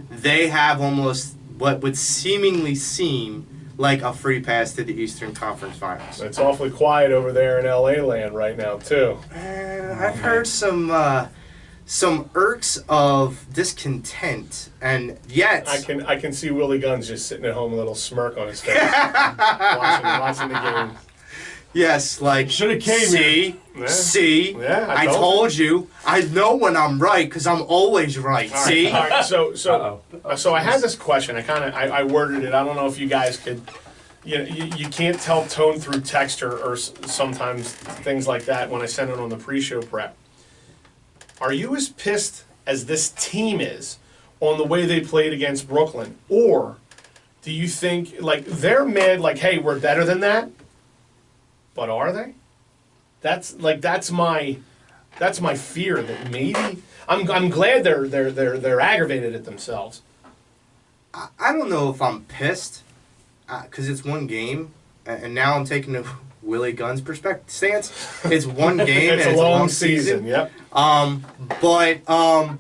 they have almost what would seemingly seem like a free pass to the Eastern Conference Finals. It's awfully quiet over there in LA land right now, too. I've heard some irks of discontent, and yet I can see Willie Guns just sitting at home, a little smirk on his face, watching the game. Yes, like Shoulda came see, Yeah, I told you. I know when I'm right because I'm always right. All right, See, all right, so I had this question. I worded it. I don't know if you guys could. You can't tell tone through texture or sometimes things like that when I send it on the pre-show prep. Are you as pissed as this team is on the way they played against Brooklyn, or do you think they're mad? Hey, we're better than that. But are they? That's my fear that maybe I'm glad they're aggravated at themselves. I don't know if I'm pissed. because it's one game, and now I'm taking the Willie Gunn's stance. It's one game It's and a long season. Yep. But I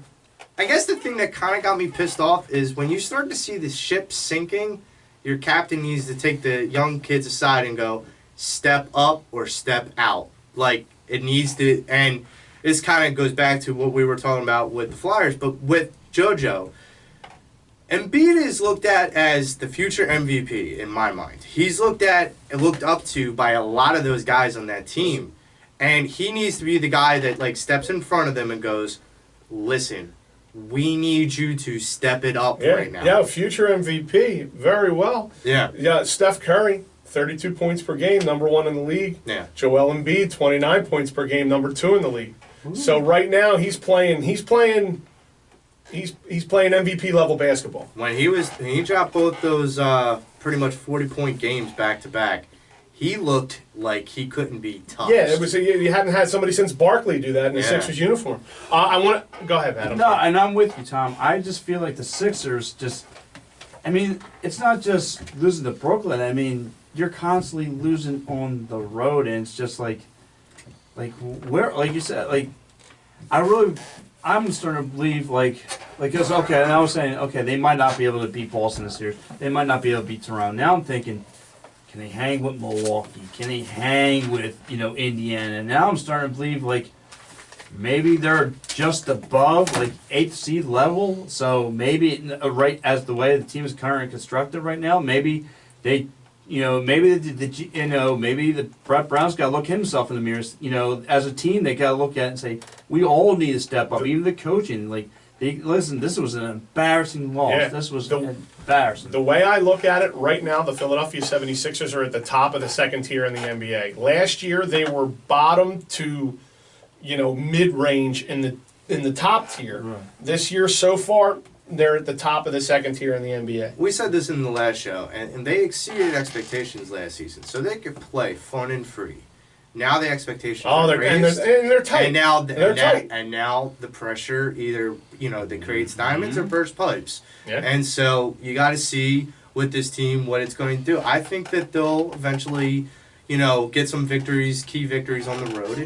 guess the thing that kind of got me pissed off is when you start to see the ship sinking, your captain needs to take the young kids aside and go, step up or step out. Like, it needs to, and this kind of goes back to what we were talking about with the Flyers, but with JoJo. Embiid is looked at as the future MVP in my mind. He's looked up to by a lot of those guys on that team. And he needs to be the guy that like steps in front of them and goes, listen, we need you to step it up right now. Yeah, future MVP. Very well. Yeah. Yeah, Steph Curry, 32 points per game, number 1 in the league. Yeah. Joel Embiid, 29 points per game, number 2 in the league. Ooh. So right now he's playing MVP level basketball. When he dropped both those pretty much 40-point games back to back, he looked like he couldn't be touched. Yeah, it was. You hadn't had somebody since Barkley do that in the Sixers uniform. I want to go ahead, Adam. No, and I'm with you, Tom. I just feel like the Sixers just. I mean, it's not just losing to Brooklyn. I mean, you're constantly losing on the road, and it's just like where, like you said, like I'm starting to believe because okay, and I was saying okay, they might not be able to beat Boston this year. They might not be able to beat Toronto. Now I'm thinking, can they hang with Milwaukee? Can they hang with Indiana? And now I'm starting to believe like maybe they're just above like 8th seed level. So maybe right as the way the team is currently constructed right now, maybe they. Maybe the Brett Brown's got to look himself in the mirrors. As a team, they got to look at it and say, we all need to step up. Even the coaching, listen, this was an embarrassing loss. Yeah. This was embarrassing. The way I look at it right now, the Philadelphia 76ers are at the top of the second tier in the NBA. Last year, they were bottom to, mid-range in the top tier. Right. This year, so far, they're at the top of the second tier in the NBA. We said this in the last show, and they exceeded expectations last season, so they could play fun and free. Now the expectations are raised, and they're tight. And now they're tight. And now the pressure either that creates diamonds or bursts pipes. Yeah. And so you got to see with this team what it's going to do. I think that they'll eventually, get some victories, key victories on the road.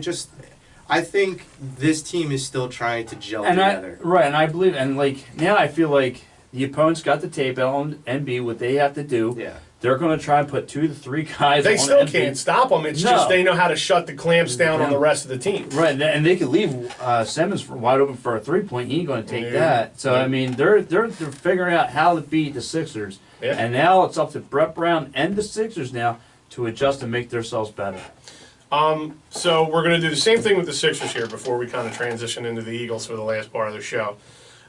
I think this team is still trying to gel together. And I believe, and now I feel like the opponents got the tape on NB, what they have to do. Yeah. They're going to try and put 2 to 3 guys They on still NB. can't stop them. It's just they know how to shut the clamps down on the rest of the team. Right, and they could leave Simmons wide open for a 3-point. He ain't going to take that. So, I mean, they're figuring out how to beat the Sixers. Yeah. And now it's up to Brett Brown and the Sixers now to adjust and make themselves better. So we're going to do the same thing with the Sixers here before we kind of transition into the Eagles for the last part of the show.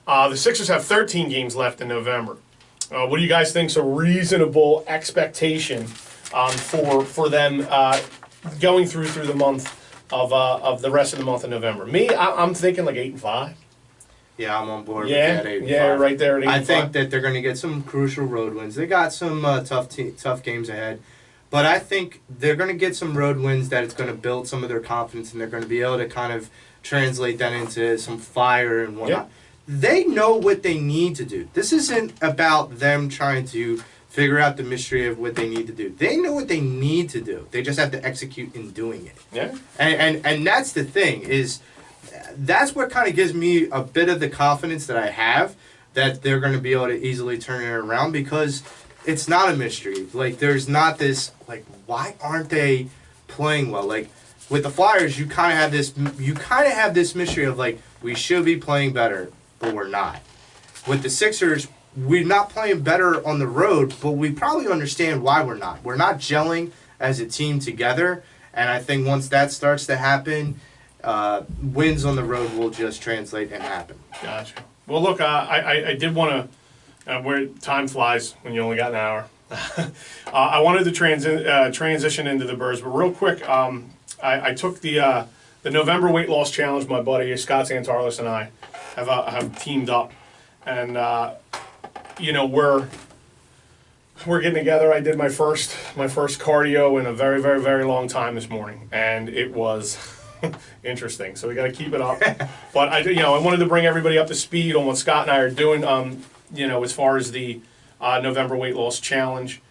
The Sixers have 13 games left in November. What do you guys think is a reasonable expectation for them going through the month of the rest of the month of November? I'm thinking like 8-5. Yeah, I'm on board with Yeah, that 8-5. yeah, right there at 8-5. I think that they're going to get some crucial road wins. They got some tough games ahead. But I think they're going to get some road wins that it's going to build some of their confidence, and they're going to be able to kind of translate that into some fire and whatnot. Yeah. They know what they need to do. This isn't about them trying to figure out the mystery of what they need to do. They know what they need to do. They just have to execute in doing it. Yeah. And that's the thing, is that's what kind of gives me a bit of the confidence that I have that they're going to be able to easily turn it around, because it's not a mystery. There's not this, why aren't they playing well? With the Flyers, you kind of have this mystery of, we should be playing better, but we're not. With the Sixers, we're not playing better on the road, but we probably understand why we're not. We're not gelling as a team together, and I think once that starts to happen, wins on the road will just translate and happen. Gotcha. Well, look, I did want to. Where time flies when you only got an hour. I wanted to transition into the Birds, but real quick, I took the November weight loss challenge. My buddy Scott Santarlis and I have teamed up, and we're getting together. I did my first cardio in a very, very, very long time this morning, and it was interesting. So we got to keep it up. But I wanted to bring everybody up to speed on what Scott and I are doing. As far as the November weight loss challenge.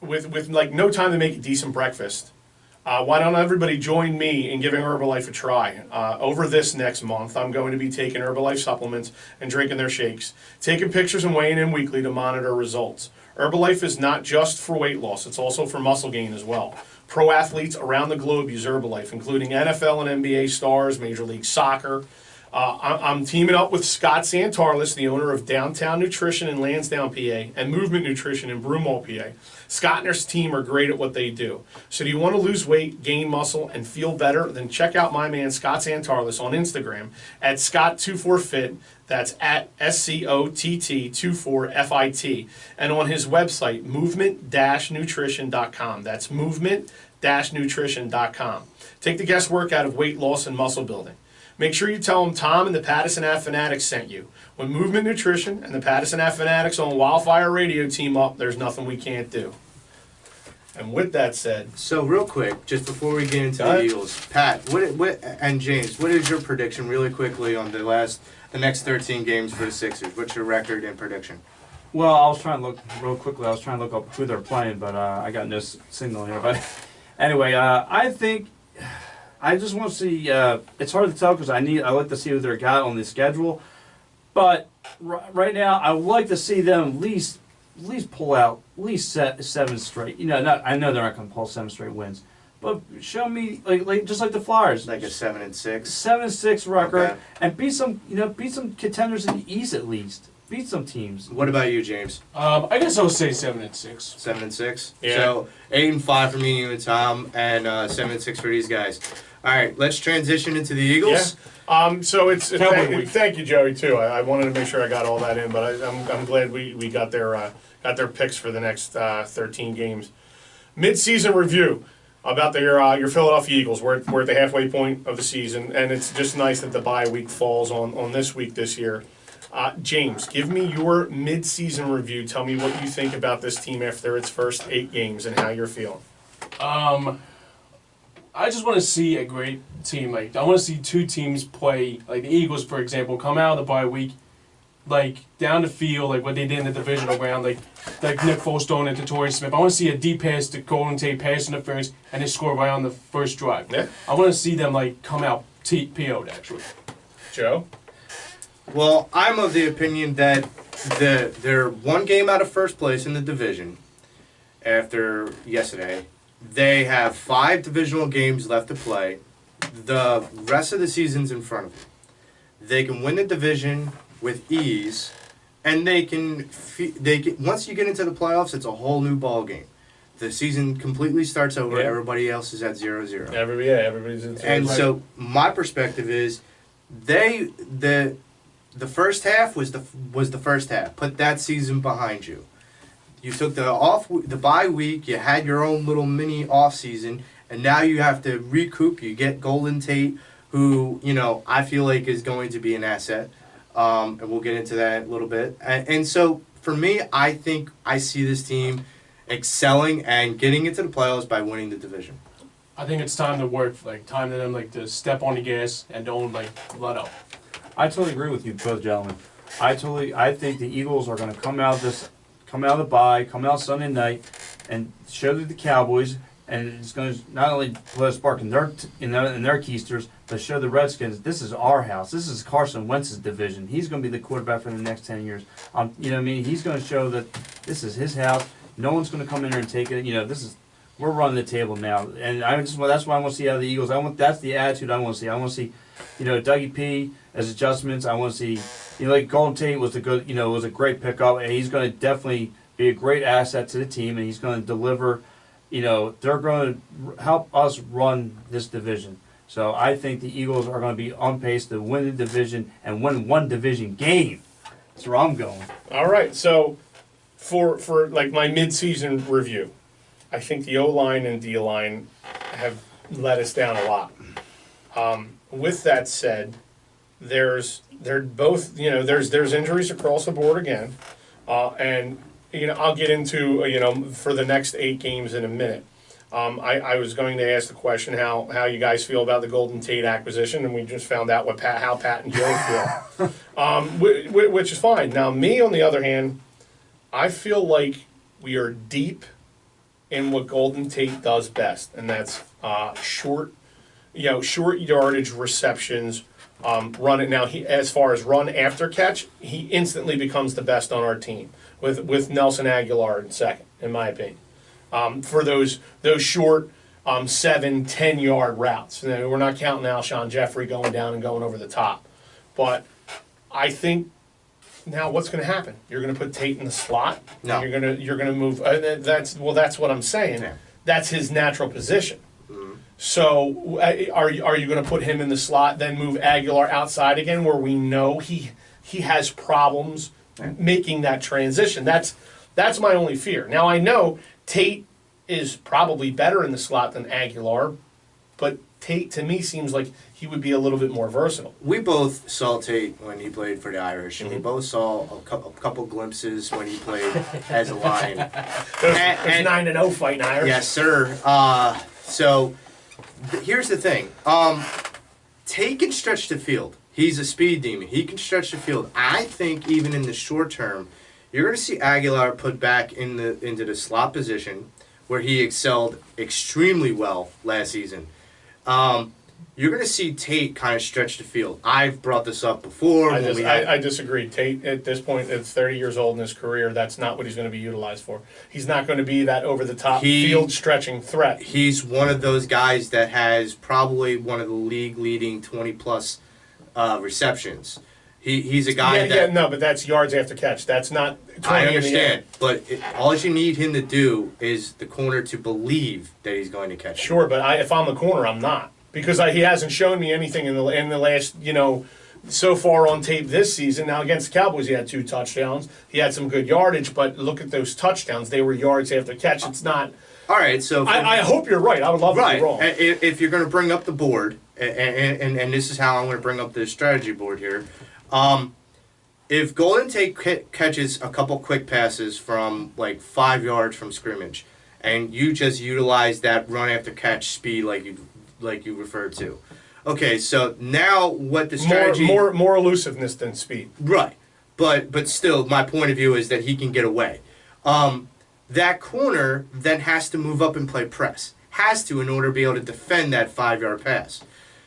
with like no time to make a decent breakfast, why don't everybody join me in giving Herbalife a try? Over this next month, I'm going to be taking Herbalife supplements and drinking their shakes, taking pictures and weighing in weekly to monitor results. Herbalife is not just for weight loss, it's also for muscle gain as well. Pro athletes around the globe use Herbalife, including NFL and NBA stars, Major League Soccer. I'm teaming up with Scott Santarlis, the owner of Downtown Nutrition in Lansdowne, PA, and Movement Nutrition in Broomall, PA. Scott and his team are great at what they do. So do you want to lose weight, gain muscle, and feel better? Then check out my man Scott Santarlis on Instagram at Scott24Fit. That's at SCOTT24FIT. And on his website, movement-nutrition.com. That's movement-nutrition.com. Take the guesswork out of weight loss and muscle building. Make sure you tell them Tom and the Pattison Ave Phanatics sent you. When Movement Nutrition and the Pattison Ave Phanatics on Wildfire Radio team up, there's nothing we can't do. And with that said... So real quick, just before we get into the Eagles, Pat, what and James, what is your prediction really quickly on the next 13 games for the Sixers? What's your record and prediction? Well, I was trying to look real quickly. I was trying to look up who they're playing, but I got no signal here. But anyway, I think I just want to see. It's hard to tell because I like to see who they got on the schedule. But right now, I would like to see them at least pull out at least 7 straight. You know, I know they're not going to pull 7 straight wins, but show me like just like the Flyers, like a 7-6, 7-6 record, okay. And beat some contenders in the East at least. Beat some teams. What about you, James? I guess I would say 7-6. 7-6. Yeah. So 8-5 for me, you and Tom, and 7-6 for these guys. All right, let's transition into the Eagles. Yeah. So it's Cowboy week. thank you, Joey, too. I wanted to make sure I got all that in, but I'm glad we got their picks for the next 13 games. Mid-season review about your Philadelphia Eagles. We're at the halfway point of the season, and it's just nice that the bye week falls on this week this year. James, give me your mid-season review. Tell me what you think about this team after its first 8 games and how you're feeling. I just want to see a great team. Like, I want to see 2 teams play. Like the Eagles, for example, come out of the bye week, like down the field, like what they did in the divisional round, like Nick Foles throwing into Torrey Smith. I want to see a deep pass to Golden Tate, pass interference, and they score right on the first drive. Yeah. I want to see them like come out PO'd actually. Joe? Well, I'm of the opinion that they're 1 game out of first place in the division after yesterday. They have 5 divisional games left to play. The rest of the season's in front of them. They can win the division with ease, and they can once you get into the playoffs, it's a whole new ball game. The season completely starts over. Yeah. Everybody else is at 0-0. Everybody's in. And so my perspective is, the first half was the first half. Put that season behind you. You took the bye week. You had your own little mini off season, and now you have to recoup. You get Golden Tate, who I feel like is going to be an asset, and we'll get into that a little bit. And so for me, I think I see this team excelling and getting into the playoffs by winning the division. I think it's time to work. Time for them to step on the gas and don't let up. I totally agree with you both, gentlemen. I think the Eagles are going to come out of the bye, come out Sunday night, and show the Cowboys, and it's going to not only put a spark in their keisters, but show the Redskins this is our house. This is Carson Wentz's division. He's going to be the quarterback for the next 10 years. You know what I mean? He's going to show that this is his house. No one's going to come in there and take it. We're running the table now, and that's what I want to see out of the Eagles. That's the attitude I want to see. I want to see, Dougie P as adjustments. I want to see. Like Golden Tate was was a great pickup, and he's going to definitely be a great asset to the team, and he's going to deliver. They're going to help us run this division. So I think the Eagles are going to be on pace to win the division and win 1 division game. That's where I'm going. All right, so for my mid-season review, I think the O-line and D-line have let us down a lot. With that said, there's injuries across the board again, and I'll get into for the next 8 games in a minute. I was going to ask the question how you guys feel about the Golden Tate acquisition, and we just found out how Pat and Joe feel, which is fine. Now, me on the other hand, I feel like We are deep in what Golden Tate does best, and that's short yardage receptions. Run it now. As far as run after catch, he instantly becomes the best on our team with Nelson Aguilar in second, in my opinion. For those short 7-10 yard routes. Now, we're not counting Alshon Jeffrey going down and going over the top, but I think now what's going to happen? You're going to put Tate in the slot. No. You're going to move. That's what I'm saying. Yeah. That's his natural position. Mm-hmm. So are you going to put him in the slot, then move Aguilar outside again, where we know he has problems making that transition? That's my only fear. Now I know Tate is probably better in the slot than Aguilar, but Tate to me seems like he would be a little bit more versatile. We both saw Tate when he played for the Irish, and we both saw a couple glimpses when he played as a Lion. Those 9-0 fighting Irish. Yes, sir. Here's the thing. Tate can stretch the field. He's a speed demon. He can stretch the field. I think even in the short term, you're going to see Aguilar put back into the slot position where he excelled extremely well last season. You're going to see Tate kind of stretch the field. I've brought this up before. I disagree. Tate, at this point, at 30 years old in his career, that's not what he's going to be utilized for. He's not going to be that over-the-top field-stretching threat. He's one of those guys that has probably one of the league-leading 20-plus receptions. He's a guy but that's yards after catch. That's not 20 I understand, but all you need him to do is the corner to believe that he's going to catch it. Sure, but if I'm the corner, I'm not. Because he hasn't shown me anything in the last, so far on tape this season. Now, against the Cowboys, he had 2 touchdowns. He had some good yardage, but look at those touchdowns. They were yards after catch. It's not. All right, so. I hope you're right. I would love to be wrong. If you're going to bring up the board, and this is how I'm going to bring up the strategy board here. If Golden Tate catches a couple quick passes from like 5 yards from scrimmage, and you just utilize that run after catch speed like you referred to, okay, so now what the strategy more elusiveness than speed, right? But still, my point of view is that he can get away. That corner then has to move up and play press, has to in order to be able to defend that 5-yard pass.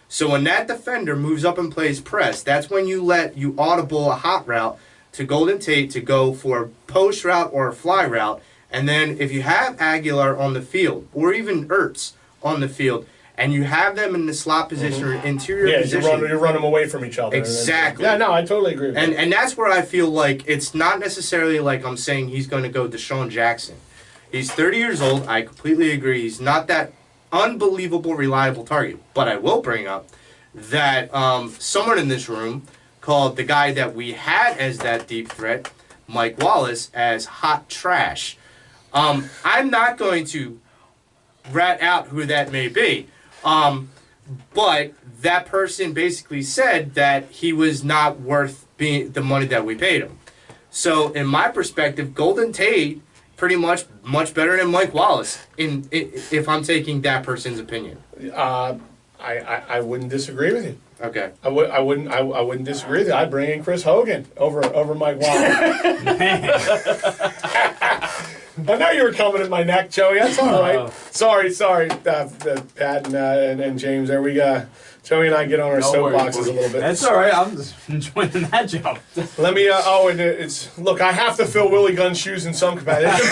So when that defender moves up and plays press, that's when you audible a hot route to Golden Tate to go for a post route or a fly route. And then if you have Aguilar on the field, or even Ertz on the field, and you have them in the slot position or interior position. You run them away from each other. Exactly. Yeah, no, I totally agree with that. And that's where I feel like it's not necessarily like I'm saying he's going to go Deshaun Jackson. He's 30 years old. I completely agree. He's not that unbelievable, reliable target. But I will bring up that someone in this room called the guy that we had as that deep threat, Mike Wallace, as hot trash. I'm not going to rat out who that may be. But that person basically said that he was not worth the money that we paid him. So in my perspective, Golden Tate pretty much better than Mike Wallace if I'm taking that person's opinion. I wouldn't disagree with you. Okay. I wouldn't disagree with you. I'd bring in Chris Hogan over Mike Wallace. I know you were coming at my neck, Joey. That's all right. Sorry, Pat and James. There we go. Joey and I get on our soapboxes a little bit. That's all right. I'm just enjoying that job. Let me. Look. I have to fill Willie Gunn's shoes in some capacity.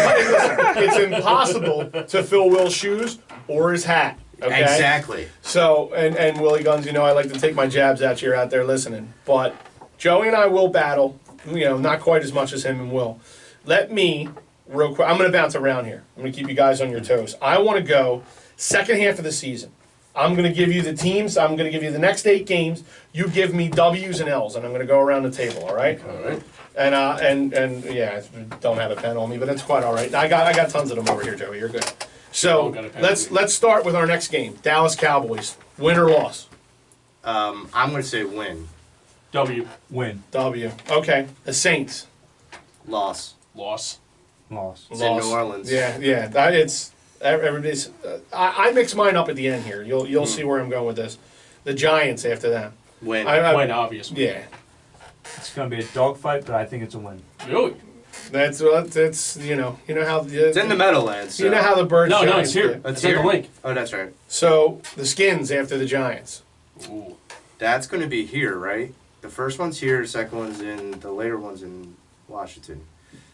It's impossible to fill Will's shoes or his hat. Okay? Exactly. So and Willie Guns, I like to take my jabs at you. You're out there listening, but Joey and I will battle. Not quite as much as him and Will. Let me. Real quick, I'm going to bounce around here. I'm going to keep you guys on your toes. I want to go second half of the season. I'm going to give you the teams. I'm going to give you the next 8 games. You give me W's and L's, and I'm going to go around the table. All right. All right. And yeah, don't have a pen on me, but that's quite all right. I got tons of them over here, Joey. You're good. So let's start with our next game. Dallas Cowboys. Win or loss? I'm going to say win. W. Win. W. Okay. The Saints. Loss. Loss. Loss. It's in New Orleans. Yeah. It's everybody's. I mix mine up at the end here. You'll see where I'm going with this. The Giants after that. Win. Win, obviously. Yeah. It's going to be a dogfight, but I think it's a win. Really? That's what it's you know how It's in the Meadowlands. So. you know how the Birds. No, Giants it's here. get. It's It's in the here? link. Oh, that's right. So the Skins after the Giants. Ooh. That's going to be here, right? The first one's here, the second one's the later one's in Washington.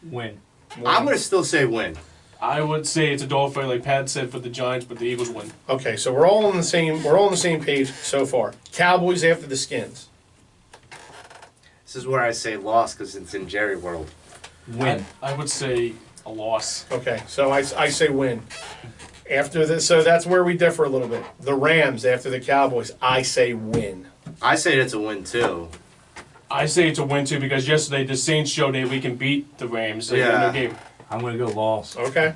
Win. I'm going to still say win. I would say it's a dog fight, like Pat said, for the Giants, but the Eagles win. Okay, so we're all on the same page so far. Cowboys after the Skins. This is where I say loss because it's in Jerry World. Win. I would say a loss. Okay, so I say win. After this, so that's where we differ a little bit. The Rams after the Cowboys, I say win. I say it's a win too. I say it's a win too because yesterday the Saints showed that we can beat the Rams in Yeah. their game. I'm gonna go loss. Okay.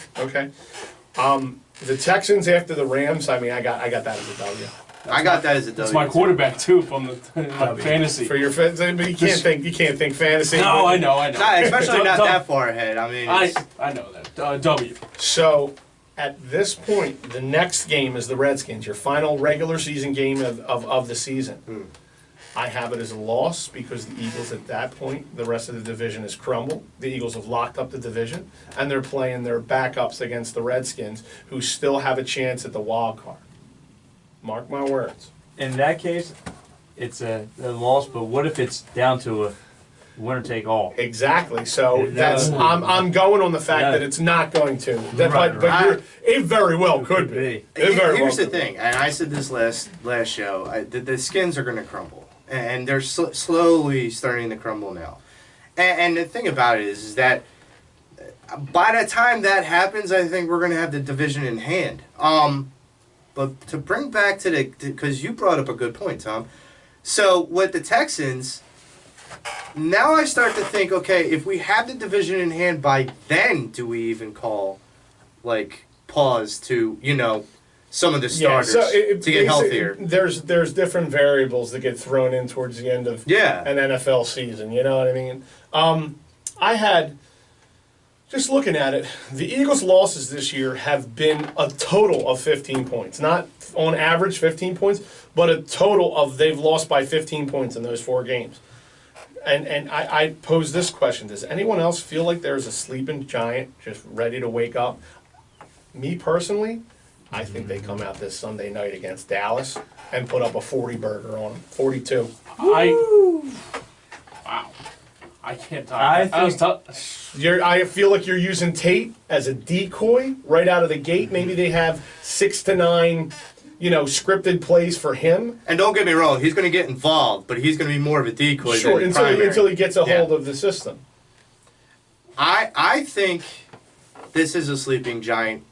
The Texans after the Rams, I mean, I got that as a W. I got that as a W. It's my quarterback too from the my fantasy. For your but you can't think fantasy. No, but- I know. Not, especially not that far ahead. I mean, I know that. W. So at this point, the next game is the Redskins, your final regular season game of the season. I have it as a loss because the Eagles at that point, the rest of the division is crumbled. The Eagles have locked up the division, and they're playing their backups against the Redskins, who still have a chance at the wild card. Mark my words. In that case, it's a loss. But what if it's down to a winner take all? Exactly. So Yeah. that's I'm going on the fact Yeah. that it's not going to. That, Right, but right. it very well could be. It very here's well the could be. thing, and I said this last show. The Skins are going to crumble, and they're slowly starting to crumble now. And the thing about it is that by the time that happens, I think we're going to have the division in hand. But to bring back to because you brought up a good point, Tom. So with the Texans, now I start to think, okay, if we have the division in hand by then, do we even call, like, pause to, some of the starters to get healthier? There's different variables that get thrown in towards the end of Yeah. an NFL season. You know what I mean? I had, just looking at it, the Eagles' losses this year have been a total of 15 points. Not on average 15 points, but a total of they've lost by 15 points in those 4 games. And I pose this question: does anyone else feel like there's a sleeping giant just ready to wake up? Me personally, I think they come out this Sunday night against Dallas and put up a 40 burger on them. 42. Wow. I can't talk. I was tough. I feel like you're using Tate as a decoy right out of the gate. Maybe they have 6 to 9, scripted plays for him. And don't get me wrong, he's going to get involved, but he's going to be more of a decoy Sure, than primary. until he gets a Yeah. hold of the system. I think this is a sleeping giant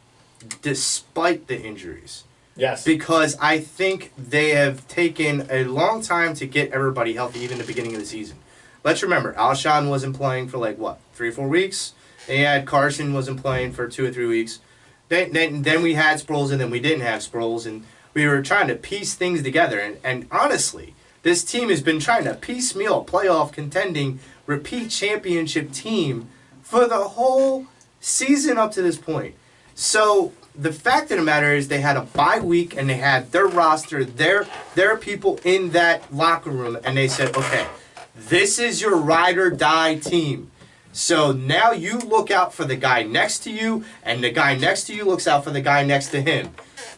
despite the injuries. Yes. Because I think they have taken a long time to get everybody healthy, even the beginning of the season. Let's remember, Alshon wasn't playing for 3 or 4 weeks. They had Carson wasn't playing for 2 or 3 weeks. Then we had Sproles, and then we didn't have Sproles, and we were trying to piece things together. And honestly, this team has been trying to piecemeal a playoff contending, repeat championship team for the whole season up to this point. So the fact of the matter is they had a bye week, and they had their roster, their people in that locker room, and they said, okay, this is your ride or die team. So now you look out for the guy next to you, and the guy next to you looks out for the guy next to him.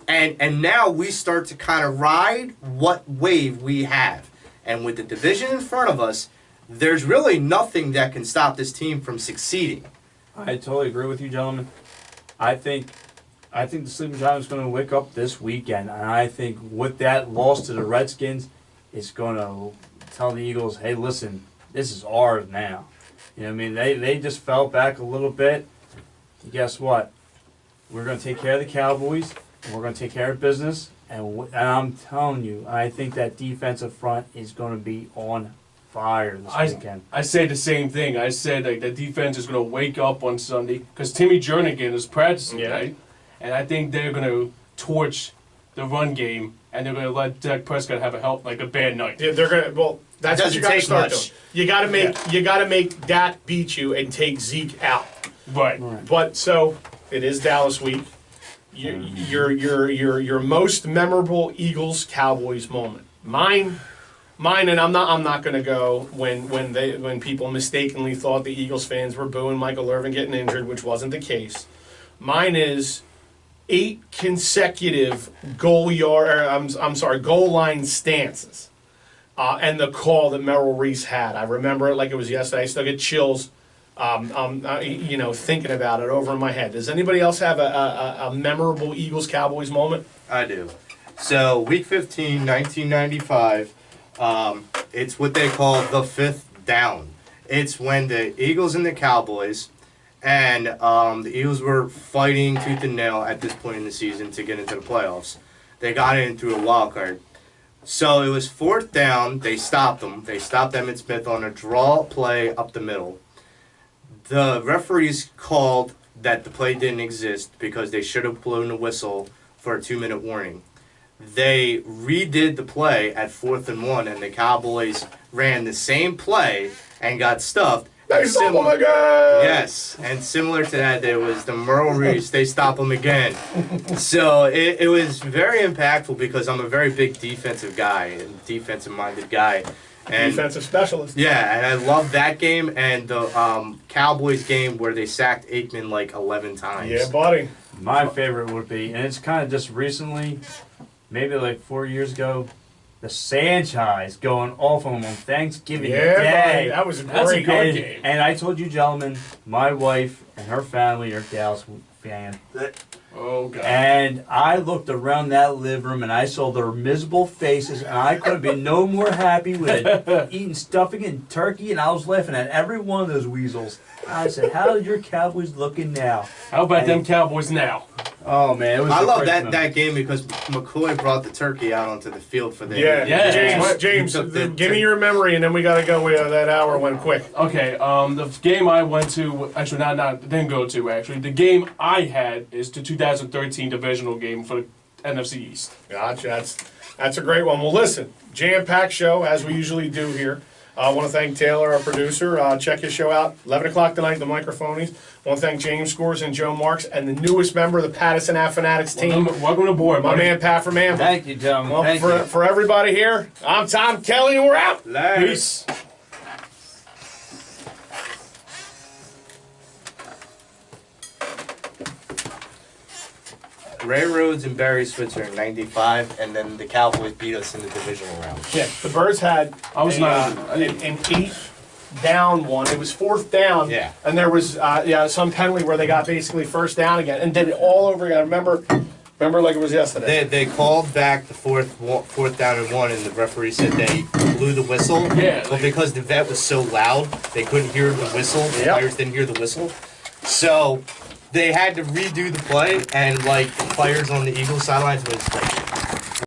And now we start to kind of ride what wave we have. And with the division in front of us, there's really nothing that can stop this team from succeeding. I totally agree with you, gentlemen. I think the sleeping giant is going to wake up this weekend, and I think with that loss to the Redskins, it's going to tell the Eagles, hey, listen, this is ours now. You know what I mean? They just fell back a little bit. And guess what? We're going to take care of the Cowboys, and we're going to take care of business. And I'm telling you, I think that defensive front is going to be on fire this weekend. I say the same thing. I said the defense is going to wake up on Sunday because Timmy Jernigan is practicing today, and I think they're going to torch the run game, and they're going to let Dak Prescott have a bad night. Yeah, they're gonna. Well, that's what you got to start much. doing. You got to make Dak beat you and take Zeke out. Right. But so it is Dallas week. Your most memorable Eagles Cowboys moment. Mine Mine, and I'm not going to go when people mistakenly thought the Eagles fans were booing Michael Irvin getting injured, which wasn't the case. Mine is 8 consecutive goal line stances, and the call that Merrill Reese had. I remember it like it was yesterday. I still get chills, thinking about it over in my head. Does anybody else have a memorable Eagles Cowboys moment? I do. So, Week 15, 1995, it's what they call the 5th down. It's when the Eagles and the Cowboys, and the Eagles were fighting tooth and nail at this point in the season to get into the playoffs. They got in through a wild card. So, it was 4th down. They stopped them. They stopped Emmitt Smith on a draw play up the middle. The referees called that the play didn't exist because they should have blown the whistle for a 2-minute warning. They redid the play at 4th and 1, and the Cowboys ran the same play and got stuffed. They stop them again! Yes, and similar to that, there was the Merle Reese, they stop them again. So it was very impactful because I'm a very big defensive guy and defensive-minded guy. And Defensive specialist. yeah, and I love that game and the Cowboys game where they sacked Aikman like 11 times. Yeah, buddy. My favorite would be, and it's kind of just recently, maybe like 4 years ago, the Sanchez going off on them on Thanksgiving Yeah, Day. buddy. That was a That's a great good game. And I told you, gentlemen, my wife and her family are Dallas fan. Oh, God. And I looked around that living room and I saw their miserable faces, and I could have been no more happy with eating stuffing and turkey, and I was laughing at every one of those weasels. I said, "How's your Cowboys looking now?" How about them Cowboys now? Oh man, it was. I a love great that moment. game because McCoy brought the turkey out onto the field for the Yeah. James, He took the give me your memory, and then we got to go. That hour went quick. Okay, the game I went to, actually didn't go to actually. The game I had is the 2013 divisional game for the NFC East. Gotcha. That's a great one. Well, listen, jam-packed show, as we usually do here. I want to thank Taylor, our producer. Check his show out, 11 o'clock tonight, the Microphonies. I want to thank James Scores and Joe Marks and the newest member of the Pattison Ave Phanatics team, Welcome aboard, my buddy. man Pat from Amber. Thank you, gentlemen. Well, Thank you. for everybody here, I'm Tom Kelly, and we're out. Peace. Ray Rhodes and Barry Switzer in '95, and then the Cowboys beat us in the divisional round. Yeah, the Birds had I was not- an 8-down one. It was 4th down. Yeah. And there was some penalty where they got basically 1st down again and did it all over again. Remember like it was yesterday. They called back the fourth down and 1, and the referee said they blew the whistle. Yeah. But because the vet was so loud, they couldn't hear the whistle. The Yep. players didn't hear the whistle. So they had to redo the play, and like the players on the Eagles sidelines was like